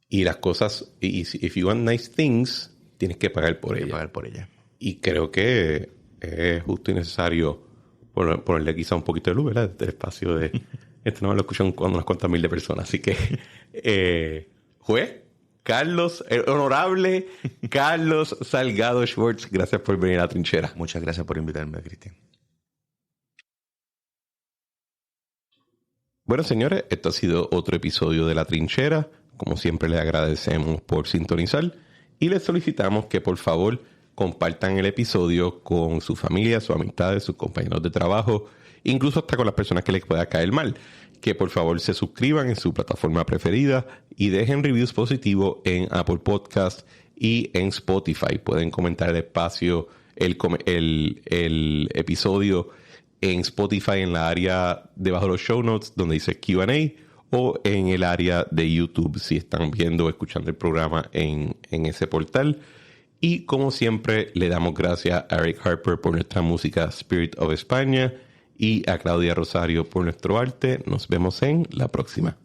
Y las cosas, if you want nice things, tienes que pagar por ellas. Y creo que es justo y necesario ponerle quizá un poquito de luz, ¿verdad? Del espacio de... Esto no lo escuchan unas cuantas mil de personas. Así que, juez Carlos, el honorable Carlos Salgado Schwartz, gracias por venir a La Trinchera. Muchas gracias por invitarme, Cristian. Bueno, señores, esto ha sido otro episodio de La Trinchera. Como siempre, les agradecemos por sintonizar y les solicitamos que, por favor, compartan el episodio con su familia, sus amistades, sus compañeros de trabajo, incluso hasta con las personas que les pueda caer mal. Que, por favor, se suscriban en su plataforma preferida y dejen reviews positivos en Apple Podcast y en Spotify. Pueden comentar el espacio, el episodio en Spotify en la área debajo de los show notes donde dice Q&A o en el área de YouTube si están viendo o escuchando el programa en ese portal. Y como siempre le damos gracias a Eric Harper por nuestra música Spirit of España y a Claudia Rosario por nuestro arte. Nos vemos en la próxima.